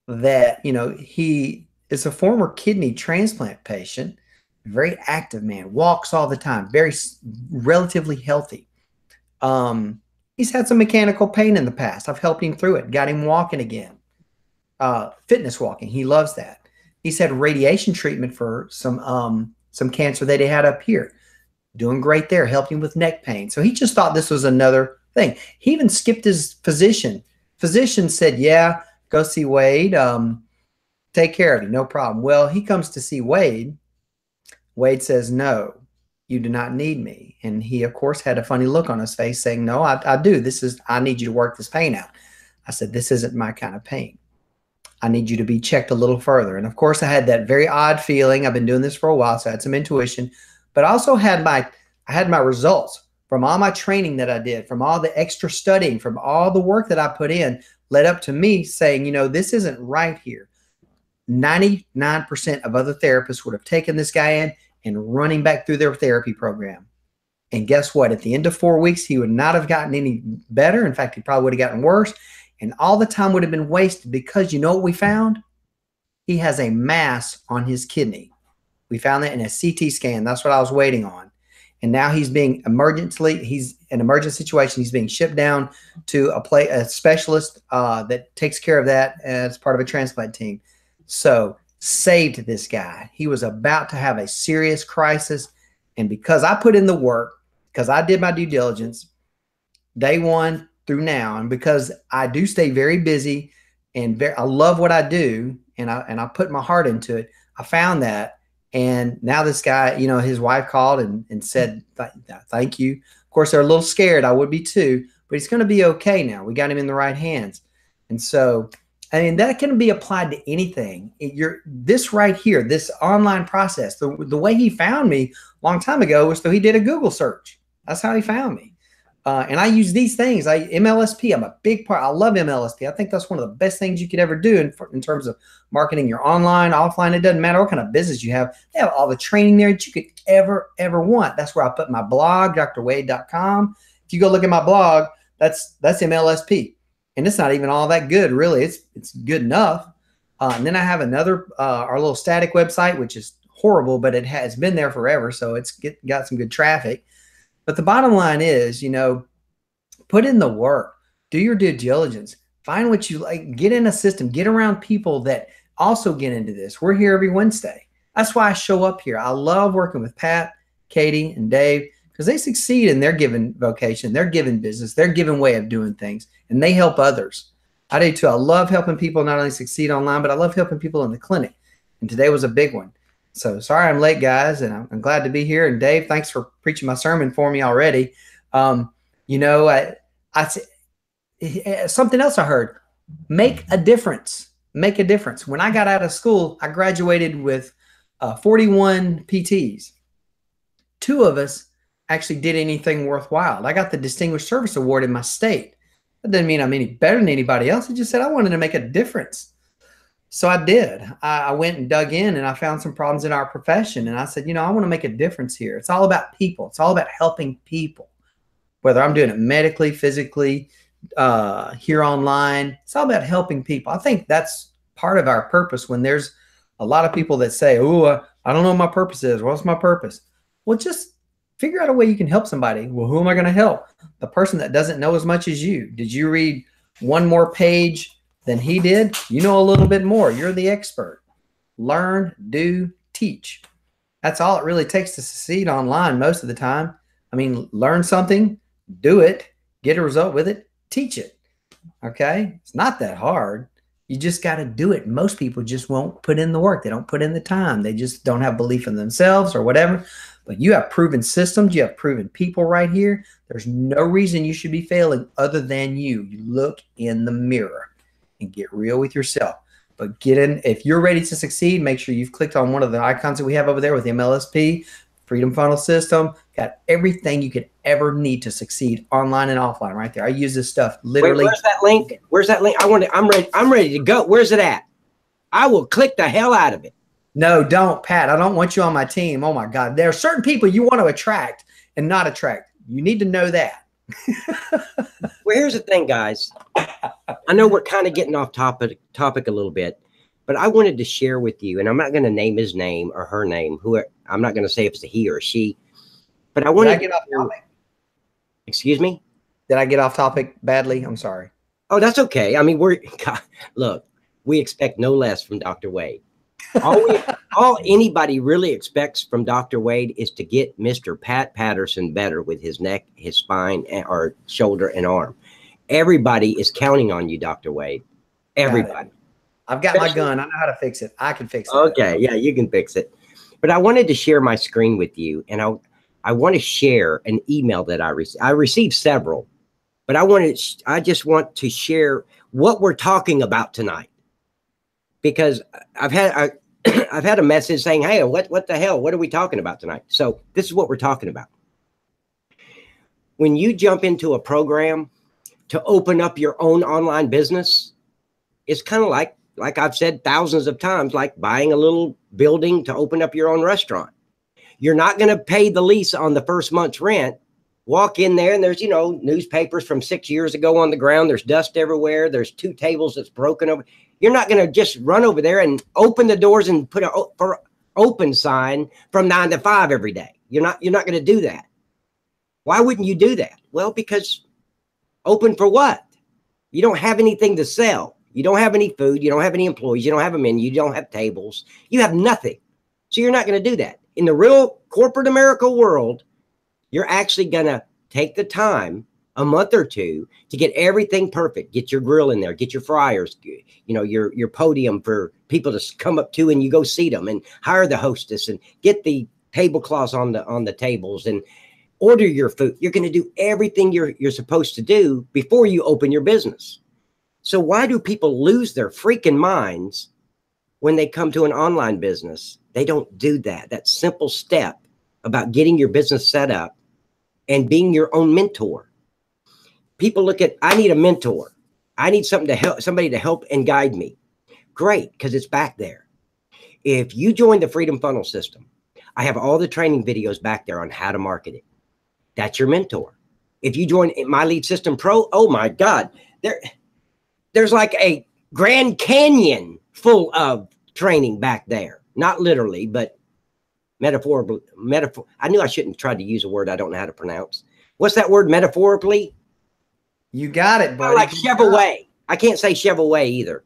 that, you know, he is a former kidney transplant patient, very active man, walks all the time, very relatively healthy. He's had some mechanical pain in the past. I've helped him through it, got him walking again. Fitness walking, he loves that. He's had radiation treatment for some cancer that he had up here. Doing great there, helped him with neck pain. So he just thought this was another thing. He even skipped his physician. Physician said, yeah, go see Wade. Take care of him, no problem. Well, he comes to see Wade. Wade says, no, you do not need me. And he, of course, had a funny look on his face saying, no, I do. I need you to work this pain out. I said, this isn't my kind of pain. I need you to be checked a little further. And of course, I had that very odd feeling. I've been doing this for a while, so I had some intuition, but I also had I had my results from all my training that I did, from all the extra studying, from all the work that I put in, led up to me saying, you know, this isn't right here. 99% of other therapists would have taken this guy in and running back through their therapy program. And guess what? At the end of 4 weeks, he would not have gotten any better. In fact, he probably would have gotten worse. And all the time would have been wasted because you know what we found? He has a mass on his kidney. We found that in a CT scan. That's what I was waiting on. And now he's being he's in an emergent situation. He's being shipped down to a specialist that takes care of that as part of a transplant team. So saved this guy. He was about to have a serious crisis. And because I put in the work, because I did my due diligence, day one through now, and because I do stay very busy and I love what I do, and I put my heart into it, I found that. And now this guy, you know, his wife called and said, thank you. Of course, they're a little scared. I would be too, but he's going to be okay now. We got him in the right hands. And so, I mean, that can be applied to anything. This right here, this online process, the way he found me a long time ago was so he did a Google search. That's how he found me. And I use these things. MLSP, I'm a big part. I love MLSP. I think that's one of the best things you could ever do in terms of marketing your online, offline. It doesn't matter what kind of business you have. They have all the training there that you could ever want. That's where I put my blog, drwade.com. If you go look at my blog, that's MLSP. And it's not even all that good, really. It's good enough. And then I have another, our little static website, which is horrible, but it's been there forever. So it's got some good traffic. But the bottom line is, you know, put in the work, do your due diligence, find what you like, get in a system, get around people that also get into this. We're here every Wednesday. That's why I show up here. I love working with Pat, Katie, and Dave because they succeed in their given vocation, their given business, their given way of doing things, and they help others. I do too. I love helping people not only succeed online, but I love helping people in the clinic. And today was a big one. So sorry I'm late, guys, and I'm glad to be here. And Dave, thanks for preaching my sermon for me already. You know, something else I heard, make a difference. Make a difference. When I got out of school, I graduated with 41 PTs. 2 of us actually did anything worthwhile. I got the Distinguished Service Award in my state. That doesn't mean I'm any better than anybody else. It just said I wanted to make a difference. So I did. I went and dug in and I found some problems in our profession. And I said, you know, I want to make a difference here. It's all about people. It's all about helping people, whether I'm doing it medically, physically, here online. It's all about helping people. I think that's part of our purpose. When there's a lot of people that say, oh, I don't know what my purpose is. What's my purpose? Well, just figure out a way you can help somebody. Well, who am I going to help? The person that doesn't know as much as you. Did you read one more page than he did? You know a little bit more. You're the expert. Learn, do, teach. That's all it really takes to succeed online most of the time. I mean, learn something, do it, get a result with it, teach it. Okay? It's not that hard. You just got to do it. Most people just won't put in the work. They don't put in the time. They just don't have belief in themselves or whatever. But you have proven systems. You have proven people right here. There's no reason you should be failing other than you. You look in the mirror and get real with yourself. But get in. If you're ready to succeed, make sure you've clicked on one of the icons that we have over there with the MLSP, Freedom Funnel System. Got everything you could ever need to succeed online and offline right there. I use this stuff literally. Wait, where's that link? Where's that link? I'm ready to go. Where's it at? I will click the hell out of it. No, don't, Pat. I don't want you on my team. Oh my God. There are certain people you want to attract and not attract. You need to know that. Well, here's the thing, guys. I know we're kind of getting off topic a little bit, but I wanted to share with you, and I'm not going to name his name or her name. I'm not going to say if it's a he or a she, but I wanted. Did I get off topic? Excuse me? Did I get off topic badly? I'm sorry. Oh, that's okay. I mean, look, we expect no less from Dr. Wade. All anybody really expects from Dr. Wade is to get Mr. Pat Patterson better with his neck, his spine, or shoulder and arm. Everybody is counting on you, Dr. Wade. Everybody. I've got my gun. I know how to fix it. I can fix it. Okay. Yeah, you can fix it. But I wanted to share my screen with you, and I want to share an email that I received. I received several, but I just want to share what we're talking about tonight, because I've had a message saying, hey, what the hell? What are we talking about tonight? So this is what we're talking about. When you jump into a program to open up your own online business, it's kind of like I've said thousands of times, like buying a little building to open up your own restaurant. You're not going to pay the lease on the first month's rent. Walk in there and there's, newspapers from 6 years ago on the ground. There's dust everywhere. There's 2 tables that's broken over. You're not going to just run over there and open the doors and put an open sign from 9 to 5 every day. You're not going to do that. Why wouldn't you do that? Well, because open for what? You don't have anything to sell. You don't have any food. You don't have any employees. You don't have a menu. You don't have tables. You have nothing. So you're not going to do that. In the real corporate America world, you're actually going to take the time, a month or two, to get everything perfect. Get your grill in there, get your fryers, you know, your podium for people to come up to and you go seat them, and hire the hostess and get the tablecloths on the tables and order your food. You're going to do everything you're supposed to do before you open your business. So why do people lose their freaking minds when they come to an online business? They don't do that. That simple step about getting your business set up and being your own mentor. People look at, I need a mentor. I need somebody to help and guide me. Great, because it's back there. If you join the Freedom Funnel System, I have all the training videos back there on how to market it. That's your mentor. If you join My Lead System Pro, oh my God, there's like a Grand Canyon full of training back there. Not literally, but metaphor. I knew I shouldn't try to use a word I don't know how to pronounce. What's that word, metaphorically? You got it, buddy. Like shove away. I can't say shove away either.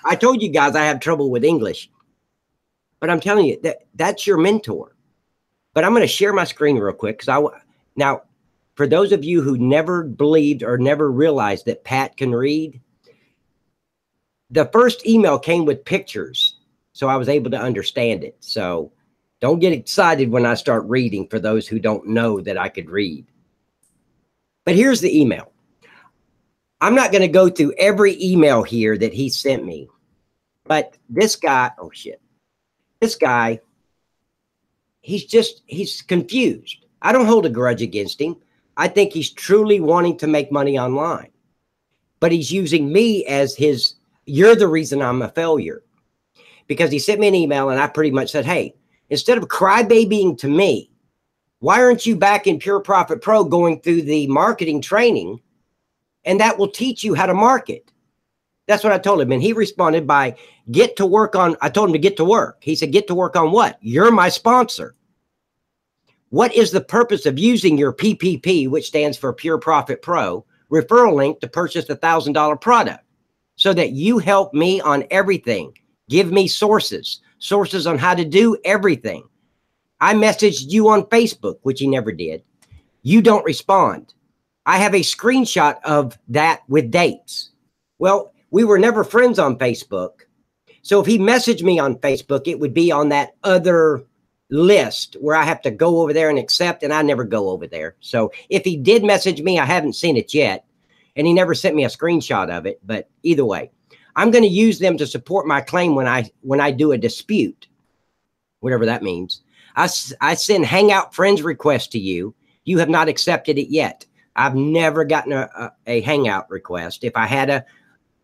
I told you guys I have trouble with English. But I'm telling you, that's your mentor. But I'm going to share my screen real quick. Now, for those of you who never believed or never realized that Pat can read, the first email came with pictures. So I was able to understand it. So don't get excited when I start reading for those who don't know that I could read. But here's the email. I'm not going to go through every email here that he sent me. But this guy, oh shit. This guy, he's confused. I don't hold a grudge against him. I think he's truly wanting to make money online. But he's using me as his, you're the reason I'm a failure. Because he sent me an email and I pretty much said, hey, instead of crybabying to me, why aren't you back in Pure Profit Pro going through the marketing training? And that will teach you how to market. That's what I told him. And he responded by get to work on, I told him to get to work. He said, get to work on what? You're my sponsor. What is the purpose of using your PPP, which stands for Pure Profit Pro, referral link to purchase a $1,000 product? So that you help me on everything. Give me sources on how to do everything. I messaged you on Facebook, which he never did. You don't respond. I have a screenshot of that with dates. Well, we were never friends on Facebook. So if he messaged me on Facebook, it would be on that other list where I have to go over there and accept, and I never go over there. So if he did message me, I haven't seen it yet. And he never sent me a screenshot of it. But either way, I'm going to use them to support my claim when I do a dispute, whatever that means. I send Hangout friends request to you. You have not accepted it yet. I've never gotten a Hangout request. If I had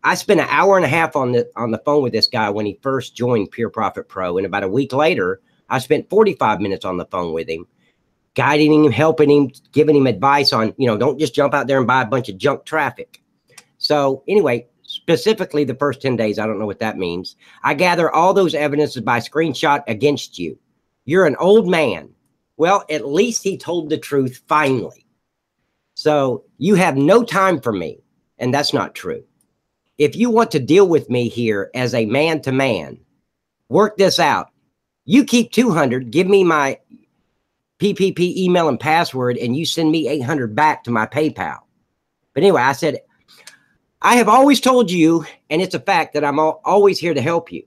I spent an hour and a half on the phone with this guy when he first joined Pure Profit Pro. And about a week later, I spent 45 minutes on the phone with him, guiding him, helping him, giving him advice on, don't just jump out there and buy a bunch of junk traffic. So anyway, specifically the first 10 days, I don't know what that means. I gather all those evidences by screenshot against you. You're an old man. Well, at least he told the truth finally. So you have no time for me. And that's not true. If you want to deal with me here as a man to man, work this out. You keep 200, give me my PPP email and password, and you send me 800 back to my PayPal. But anyway, I said, I have always told you, and it's a fact, that I'm always here to help you.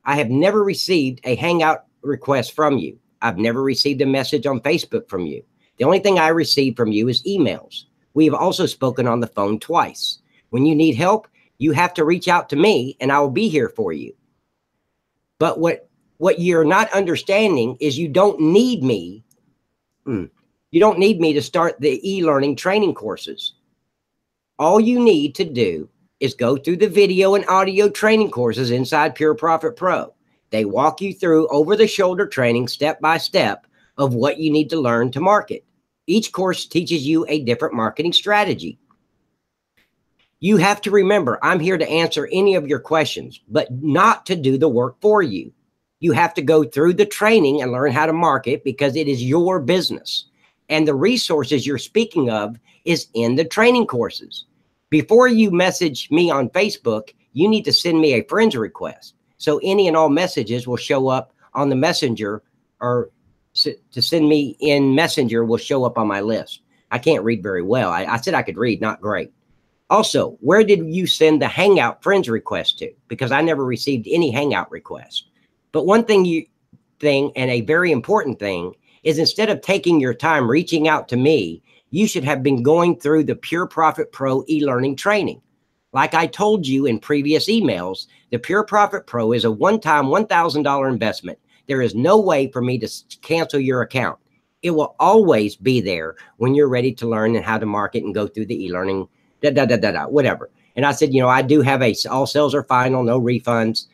I have never received a Hangout request from you. I've never received a message on Facebook from you. The only thing I receive from you is emails. We have also spoken on the phone twice. When you need help, you have to reach out to me, and I will be here for you. But what you're not understanding is you don't need me. You don't need me to start the e-learning training courses. All you need to do is go through the video and audio training courses inside Pure Profit Pro. They walk you through over-the-shoulder training step by step of what you need to learn to market. Each course teaches you a different marketing strategy. You have to remember, I'm here to answer any of your questions, but not to do the work for you. You have to go through the training and learn how to market because it is your business. And the resources you're speaking of is in the training courses. Before you message me on Facebook, you need to send me a friends request. So any and all messages will show up on the messenger, or to send me in Messenger will show up on my list. I can't read very well. I said I could read, not great. Also, where did you send the Hangout friends request to? Because I never received any Hangout request. But one thing and a very important thing is, instead of taking your time reaching out to me, you should have been going through the Pure Profit Pro e-learning training. Like I told you in previous emails, the Pure Profit Pro is a one-time $1,000 investment. There is no way for me to cancel your account. It will always be there when you're ready to learn and how to market and go through the e-learning, whatever. And I said, you know, I do have all sales are final, no refunds.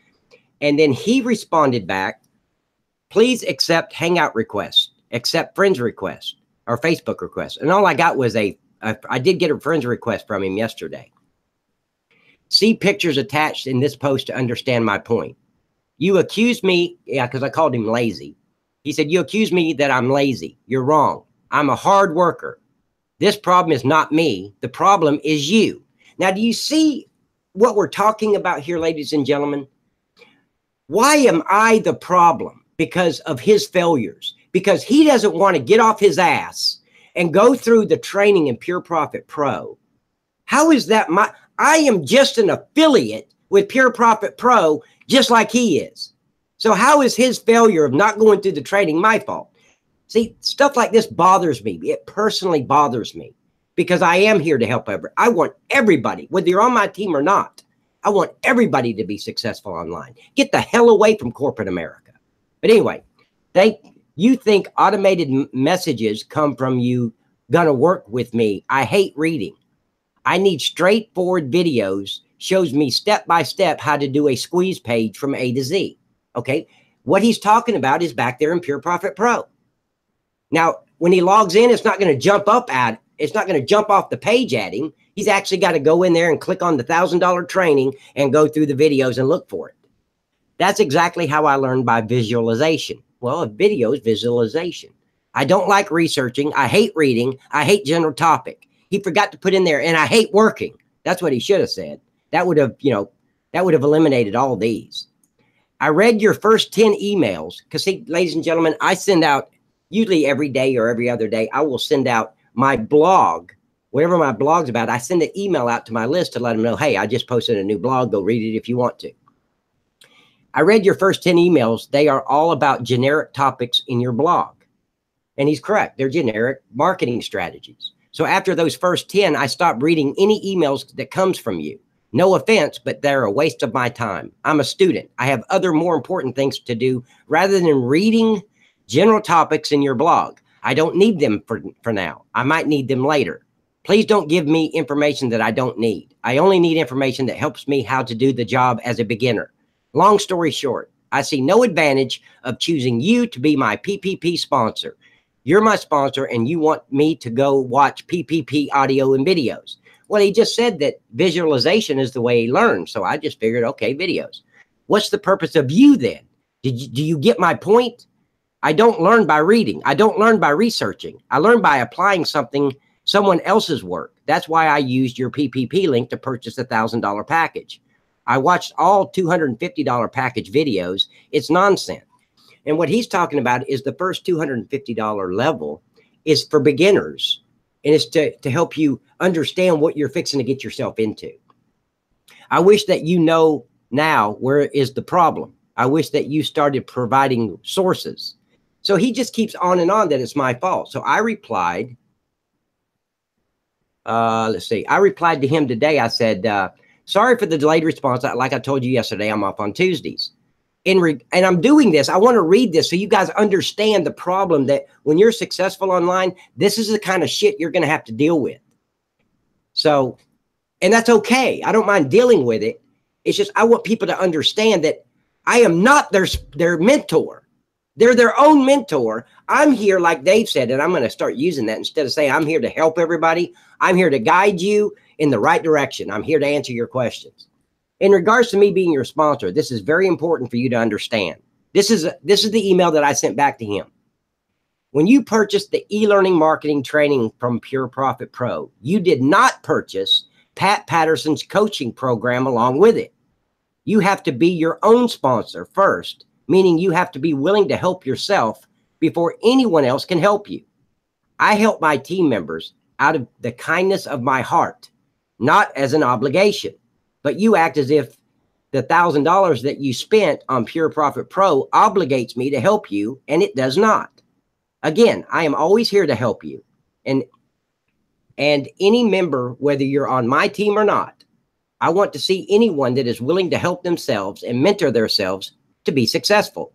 And then he responded back, please accept Hangout requests, accept friends requests or Facebook requests. And all I got was I did get a friends request from him yesterday. See pictures attached in this post to understand my point. You accused me, because I called him lazy. He said, you accuse me that I'm lazy. You're wrong. I'm a hard worker. This problem is not me. The problem is you. Now, do you see what we're talking about here, ladies and gentlemen? Why am I the problem? Because of his failures. Because he doesn't want to get off his ass and go through the training in Pure Profit Pro. How is that I am just an affiliate with Pure Profit Pro, just like he is. So how is his failure of not going through the training my fault? See, stuff like this bothers me. It personally bothers me, because I am here to help I want everybody, whether you're on my team or not, I want everybody to be successful online. Get the hell away from corporate America. But anyway, you think automated messages come from you gonna work with me. I hate reading. I need straightforward videos, shows me step by step how to do a squeeze page from A to Z. Okay, what he's talking about is back there in Pure Profit Pro. Now, when he logs in, it's not going to jump it's not going to jump off the page at him. He's actually got to go in there and click on the $1,000 training and go through the videos and look for it. That's exactly how I learned, by visualization. Well, a video is visualization. I don't like researching. I hate reading. I hate general topic. He forgot to put in there, and I hate working. That's what he should have said. That would have, that would have eliminated all these. I read your first 10 emails because, see, ladies and gentlemen, I send out usually every day or every other day. I will send out my blog, whatever my blog's about. I send an email out to my list to let them know, hey, I just posted a new blog. Go read it if you want to. I read your first 10 emails. They are all about generic topics in your blog. And he's correct. They're generic marketing strategies. So after those first 10, I stopped reading any emails that comes from you. No offense, but they're a waste of my time. I'm a student. I have other more important things to do rather than reading general topics in your blog. I don't need them for now. I might need them later. Please don't give me information that I don't need. I only need information that helps me how to do the job as a beginner. Long story short, I see no advantage of choosing you to be my PPP sponsor. You're my sponsor and you want me to go watch PPP audio and videos. Well, he just said that visualization is the way he learns. So I just figured, okay, videos. What's the purpose of you then? Do you get my point? I don't learn by reading. I don't learn by researching. I learn by applying someone else's work. That's why I used your PPP link to purchase the $1,000 package. I watched all $250 package videos. It's nonsense. And what he's talking about is the first $250 level is for beginners. And it's to help you understand what you're fixing to get yourself into. I wish that you know now where is the problem. I wish that you started providing sources. So he just keeps on and on that it's my fault. So I replied, let's see. I replied to him today. I said, sorry for the delayed response. Like I told you yesterday, I'm off on Tuesdays. And I'm doing this. I want to read this so you guys understand the problem that when you're successful online, this is the kind of shit you're going to have to deal with. So, and that's okay. I don't mind dealing with it. It's just I want people to understand that I am not their mentor. They're their own mentor. I'm here, like Dave said, and I'm going to start using that instead of saying I'm here to help everybody. I'm here to guide you in the right direction. I'm here to answer your questions. In regards to me being your sponsor, this is very important for you to understand. This is the email that I sent back to him. When you purchased the e-learning marketing training from Pure Profit Pro, you did not purchase Pat Patterson's coaching program along with it. You have to be your own sponsor first, meaning you have to be willing to help yourself before anyone else can help you. I help my team members out of the kindness of my heart, not as an obligation, but you act as if the $1,000 that you spent on Pure Profit Pro obligates me to help you, and it does not. Again, I am always here to help you. And any member, whether you're on my team or not, I want to see anyone that is willing to help themselves and mentor themselves to be successful.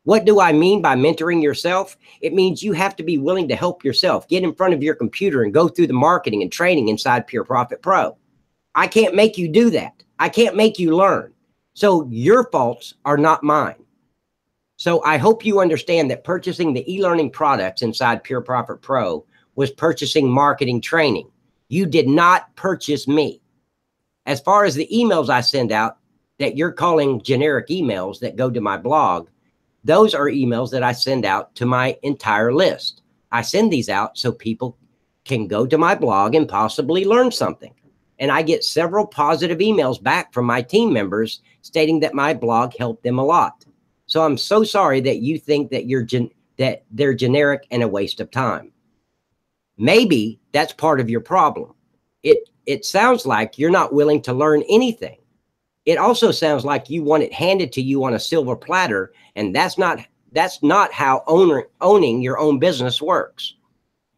What do I mean by mentoring yourself? It means you have to be willing to help yourself. Get in front of your computer and go through the marketing and training inside Pure Profit Pro. I can't make you do that. I can't make you learn. So your faults are not mine. So I hope you understand that purchasing the e-learning products inside Pure Profit Pro was purchasing marketing training. You did not purchase me. As far as the emails I send out that you're calling generic emails that go to my blog, those are emails that I send out to my entire list. I send these out so people can go to my blog and possibly learn something. And I get several positive emails back from my team members stating that my blog helped them a lot. So I'm so sorry that you think that that they're generic and a waste of time. Maybe that's part of your problem. It sounds like you're not willing to learn anything. It also sounds like you want it handed to you on a silver platter, and that's not how owning your own business works.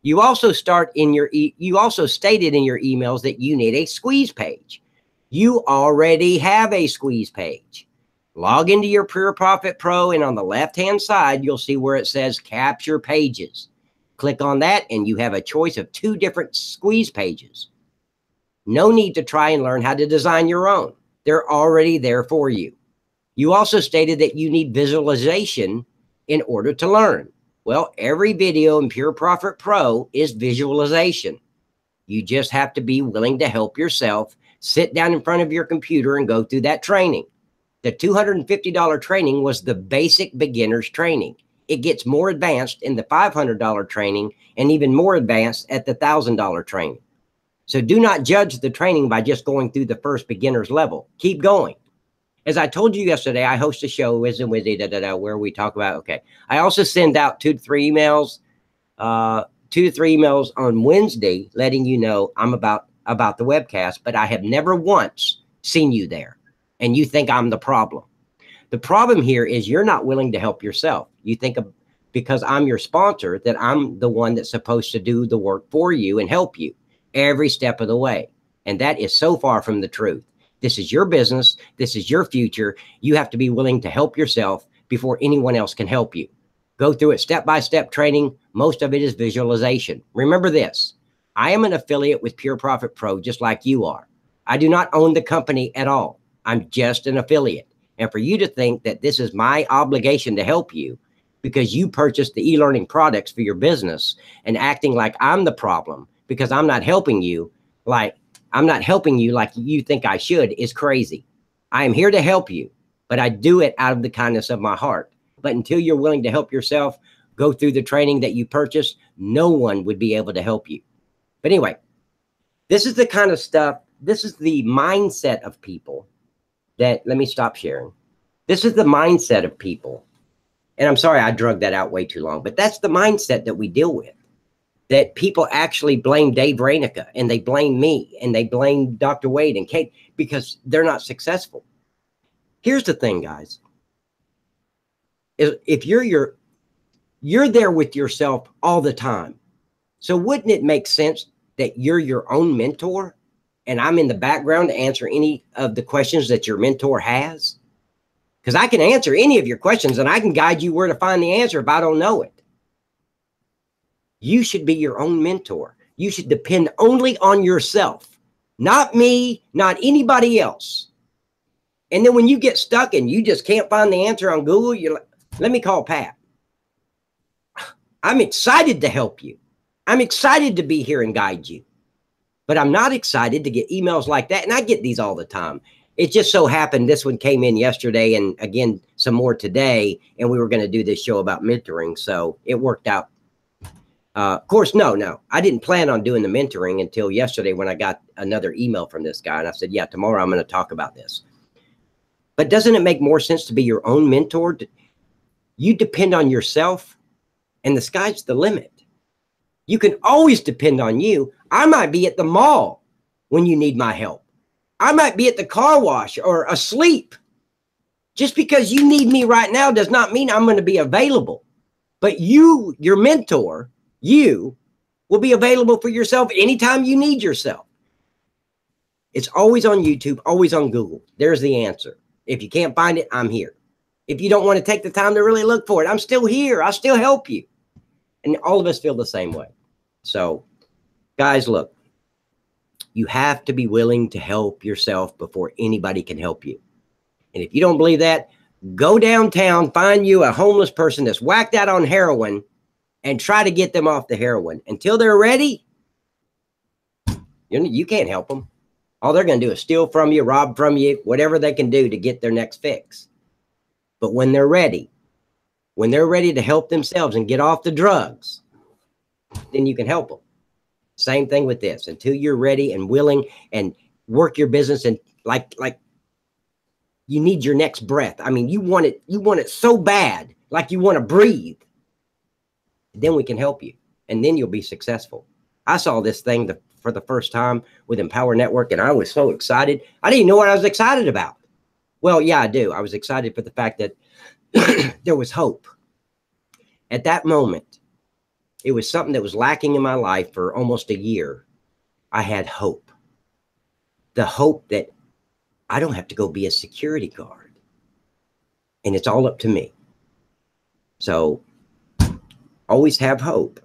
You also stated in your emails that you need a squeeze page. You already have a squeeze page. Log into your Pure Profit Pro, and on the left-hand side, you'll see where it says Capture Pages. Click on that, and you have a choice of 2 different squeeze pages. No need to try and learn how to design your own. They're already there for you. You also stated that you need visualization in order to learn. Well, every video in Pure Profit Pro is visualization. You just have to be willing to help yourself, sit down in front of your computer and go through that training. The $250 training was the basic beginner's training. It gets more advanced in the $500 training and even more advanced at the $1,000 training. So do not judge the training by just going through the first beginner's level. Keep going. As I told you yesterday, I host a show, Wisdom Wizzy, where we talk about, okay. I also send out 2 to 3 emails, 2 to 3 emails on Wednesday, letting you know I'm about the webcast, but I have never once seen you there. And you think I'm the problem. The problem here is you're not willing to help yourself. You think because I'm your sponsor that I'm the one that's supposed to do the work for you and help you every step of the way. And that is so far from the truth. This is your business. This is your future. You have to be willing to help yourself before anyone else can help you. Go through it step-by-step training. Most of it is visualization. Remember this. I am an affiliate with Pure Profit Pro, just like you are. I do not own the company at all. I'm just an affiliate. And for you to think that this is my obligation to help you because you purchased the e-learning products for your business and acting like I'm the problem because I'm not helping you like you think I should is crazy. I am here to help you, but I do it out of the kindness of my heart. But until you're willing to help yourself, go through the training that you purchased, no one would be able to help you. But anyway, this is the kind of stuff, this is the mindset of people that, let me stop sharing. This is the mindset of people. And I'm sorry I drug that out way too long, but that's the mindset that we deal with. That people actually blame Dave Rainica and they blame me and they blame Dr. Wade and Kate because they're not successful. Here's the thing, guys. If you're there with yourself all the time. So wouldn't it make sense that you're your own mentor and I'm in the background to answer any of the questions that your mentor has? Because I can answer any of your questions and I can guide you where to find the answer if I don't know it. You should be your own mentor. You should depend only on yourself, not me, not anybody else. And then when you get stuck and you just can't find the answer on Google, you're like, let me call Pat. I'm excited to help you. I'm excited to be here and guide you. But I'm not excited to get emails like that. And I get these all the time. It just so happened this one came in yesterday and again, some more today. And we were going to do this show about mentoring. So it worked out. Of course, no. I didn't plan on doing the mentoring until yesterday when I got another email from this guy. And I said, yeah, tomorrow I'm going to talk about this. But doesn't it make more sense to be your own mentor? You depend on yourself and the sky's the limit. You can always depend on you. I might be at the mall when you need my help. I might be at the car wash or asleep. Just because you need me right now does not mean I'm going to be available. But you, your mentor, you will be available for yourself anytime you need yourself. It's always on YouTube, always on Google. There's the answer. If you can't find it, I'm here. If you don't want to take the time to really look for it, I'm still here. I'll still help you. And all of us feel the same way. So, guys, look, you have to be willing to help yourself before anybody can help you. And if you don't believe that, go downtown, find you a homeless person that's whacked out on heroin and try to get them off the heroin. Until they're ready, you can't help them. All they're going to do is steal from you, rob from you, whatever they can do to get their next fix. But when they're ready to help themselves and get off the drugs, then you can help them. Same thing with this. Until you're ready and willing and work your business and like you need your next breath. I mean, you want it so bad, like you want to breathe. Then we can help you, and then you'll be successful. I saw this thing for the first time with Empower Network, and I was so excited. I didn't even know what I was excited about. Well, yeah, I do. I was excited for the fact that there was hope. At that moment, it was something that was lacking in my life for almost a year. I had hope. The hope that I don't have to go be a security guard. And it's all up to me. So always have hope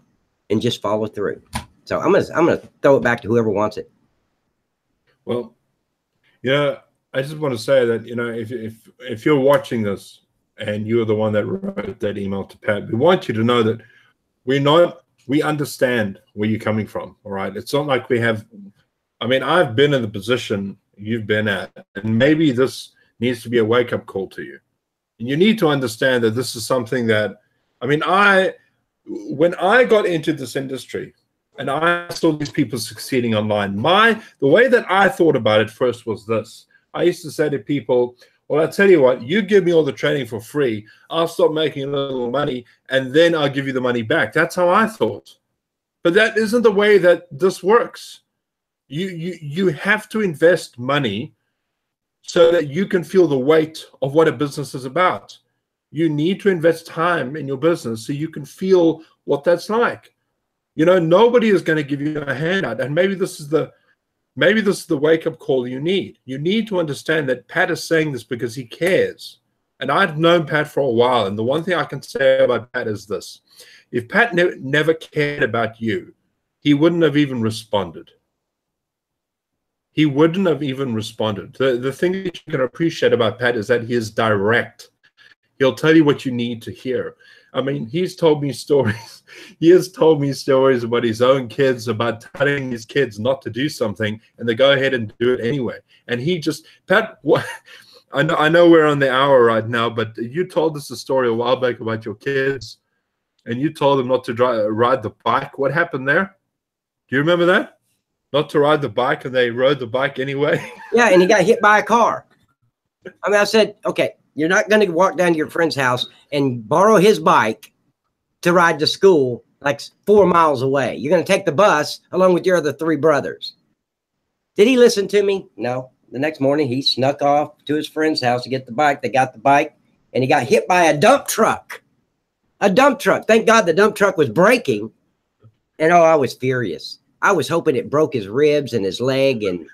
and just follow through. So I'm gonna throw it back to whoever wants it. Well, yeah, I just want to say that, if you're watching this and you're the one that wrote that email to Pat, we want you to know that we understand where you're coming from. All right. It's not like I've been in the position you've been at, and maybe this needs to be a wake-up call to you. And you need to understand that this is something that, when I got into this industry and I saw these people succeeding online, the way that I thought about it first was this. I used to say to people, well, I tell you what, you give me all the training for free, I'll stop making a little money, and then I'll give you the money back. That's how I thought. But that isn't the way that this works. You have to invest money so that you can feel the weight of what a business is about. You need to invest time in your business so you can feel what that's like. Nobody is going to give you a handout, and maybe this is the wake-up call you need. You need to understand that Pat is saying this because he cares. And I've known Pat for a while, and the one thing I can say about Pat is this. If Pat never cared about you, he wouldn't have even responded. He wouldn't have even responded. The thing that you can appreciate about Pat is that he is direct. He'll tell you what you need to hear. He's told me stories. He has told me stories about his own kids, about telling his kids not to do something, and they go ahead and do it anyway. And Pat, I know we're on the hour right now, but you told us a story a while back about your kids, and you told them not to ride the bike. What happened there? Do you remember that? Not to ride the bike, and they rode the bike anyway? Yeah, and he got hit by a car. I said, okay, you're not going to walk down to your friend's house and borrow his bike to ride to school like 4 miles away. You're going to take the bus along with your other 3 brothers. Did he listen to me? No. The next morning, he snuck off to his friend's house to get the bike. They got the bike, and he got hit by a dump truck. A dump truck. Thank God the dump truck was braking. And, I was furious. I was hoping it broke his ribs and his leg. And,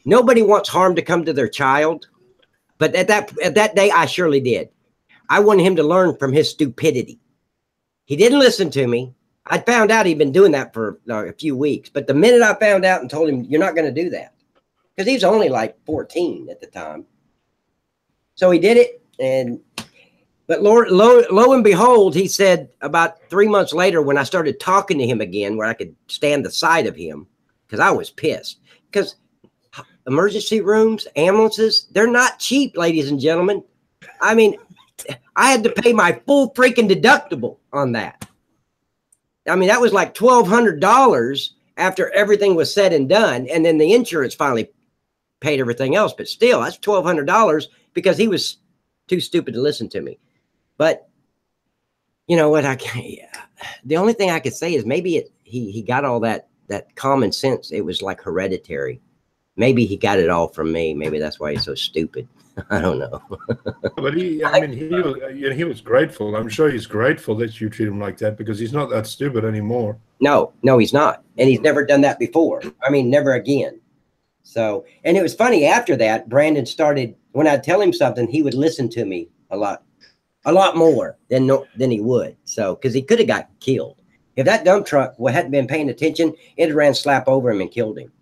nobody wants harm to come to their child. But at that day, I surely did. I wanted him to learn from his stupidity. He didn't listen to me. I found out he'd been doing that for a few weeks. But the minute I found out and told him, you're not going to do that. Because he was only like 14 at the time. So he did it. But lo and behold, he said about 3 months later, when I started talking to him again, where I could stand the side of him, because I was pissed. Because emergency rooms, ambulances, they're not cheap, ladies and gentlemen. I had to pay my full freaking deductible on that. I mean, that was like $1,200 after everything was said and done. And then the insurance finally paid everything else. But still, that's $1,200 because he was too stupid to listen to me. But you know what? The only thing I could say is maybe he got all that common sense. It was like hereditary. Maybe he got it all from me. Maybe that's why he's so stupid. I don't know. But he was grateful. I'm sure he's grateful that you treat him like that because he's not that stupid anymore. No, he's not. And he's never done that before. I mean, never again. So, and it was funny after that, Brandon started, when I'd tell him something, he would listen to me a lot more than he would. So, because he could have got killed. If that dump truck hadn't been paying attention, it ran slap over him and killed him.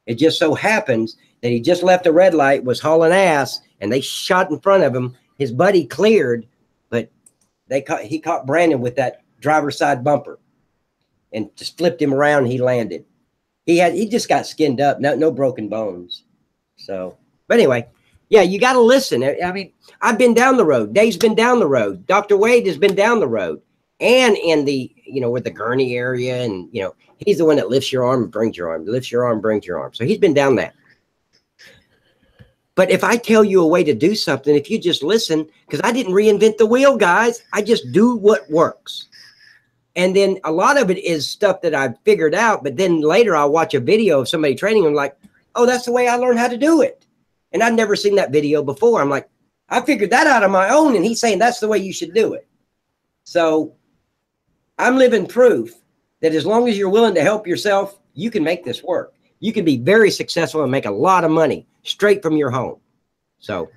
It just so happens that he just left a red light, was hauling ass, and they shot in front of him. His buddy cleared, but he caught Brandon with that driver's side bumper and just flipped him around and he landed. He just got skinned up, no broken bones. So, but anyway, yeah, you got to listen. I mean, I've been down the road. Dave's been down the road. Dr. Wade has been down the road. And in the, with the gurney area, and, he's the one that lifts your arm and brings your arm, lifts your arm, brings your arm. So he's been down that. But if I tell you a way to do something, if you just listen, because I didn't reinvent the wheel, guys, I just do what works. And then a lot of it is stuff that I've figured out. But then later I'll watch a video of somebody training and I'm like, oh, that's the way I learned how to do it. And I've never seen that video before. I'm like, I figured that out on my own. And he's saying that's the way you should do it. So I'm living proof that as long as you're willing to help yourself, you can make this work. You can be very successful and make a lot of money straight from your home. So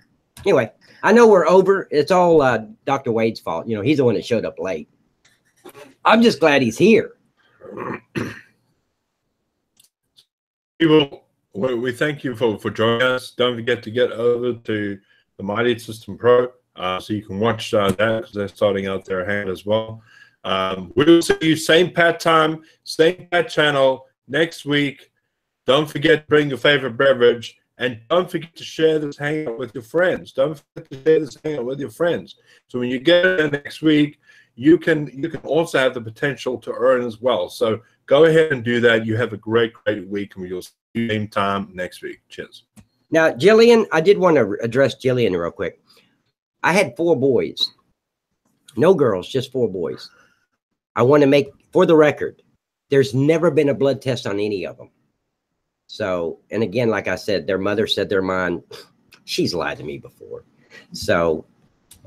anyway, I know we're over. It's all Dr. Wade's fault. He's the one that showed up late. I'm just glad he's here. We thank you for joining us. Don't forget to get over to the Mighty System Pro so you can watch that because they're starting out their hand as well. We'll see you same Pat time, same Pat channel next week. Don't forget to bring your favorite beverage, and don't forget to share this hangout with your friends. Don't forget to share this hangout with your friends. So when you get there next week, you can also have the potential to earn as well. So go ahead and do that. You have a great week, and we'll see you same time next week. Cheers. Now, Jillian, I did want to address Jillian real quick. I had 4 boys. No girls, just 4 boys. I want to make, for the record, there's never been a blood test on any of them. So, and again, like I said, their mother said they're mine. She's lied to me before. So,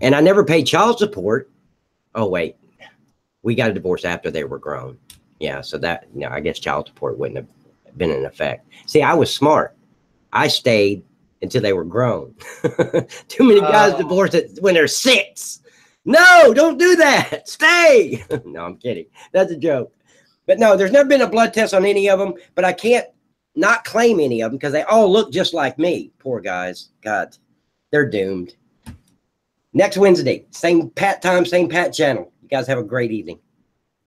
and I never paid child support. Oh, wait. We got a divorce after they were grown. Yeah, so that, I guess child support wouldn't have been in effect. See, I was smart. I stayed until they were grown. Too many guys divorce when they're 6. No, don't do that. Stay. No, I'm kidding. That's a joke. But no, there's never been a blood test on any of them, but I can't not claim any of them because they all look just like me. Poor guys. God, they're doomed. Next Wednesday, same Pat time, same Pat channel. You guys have a great evening.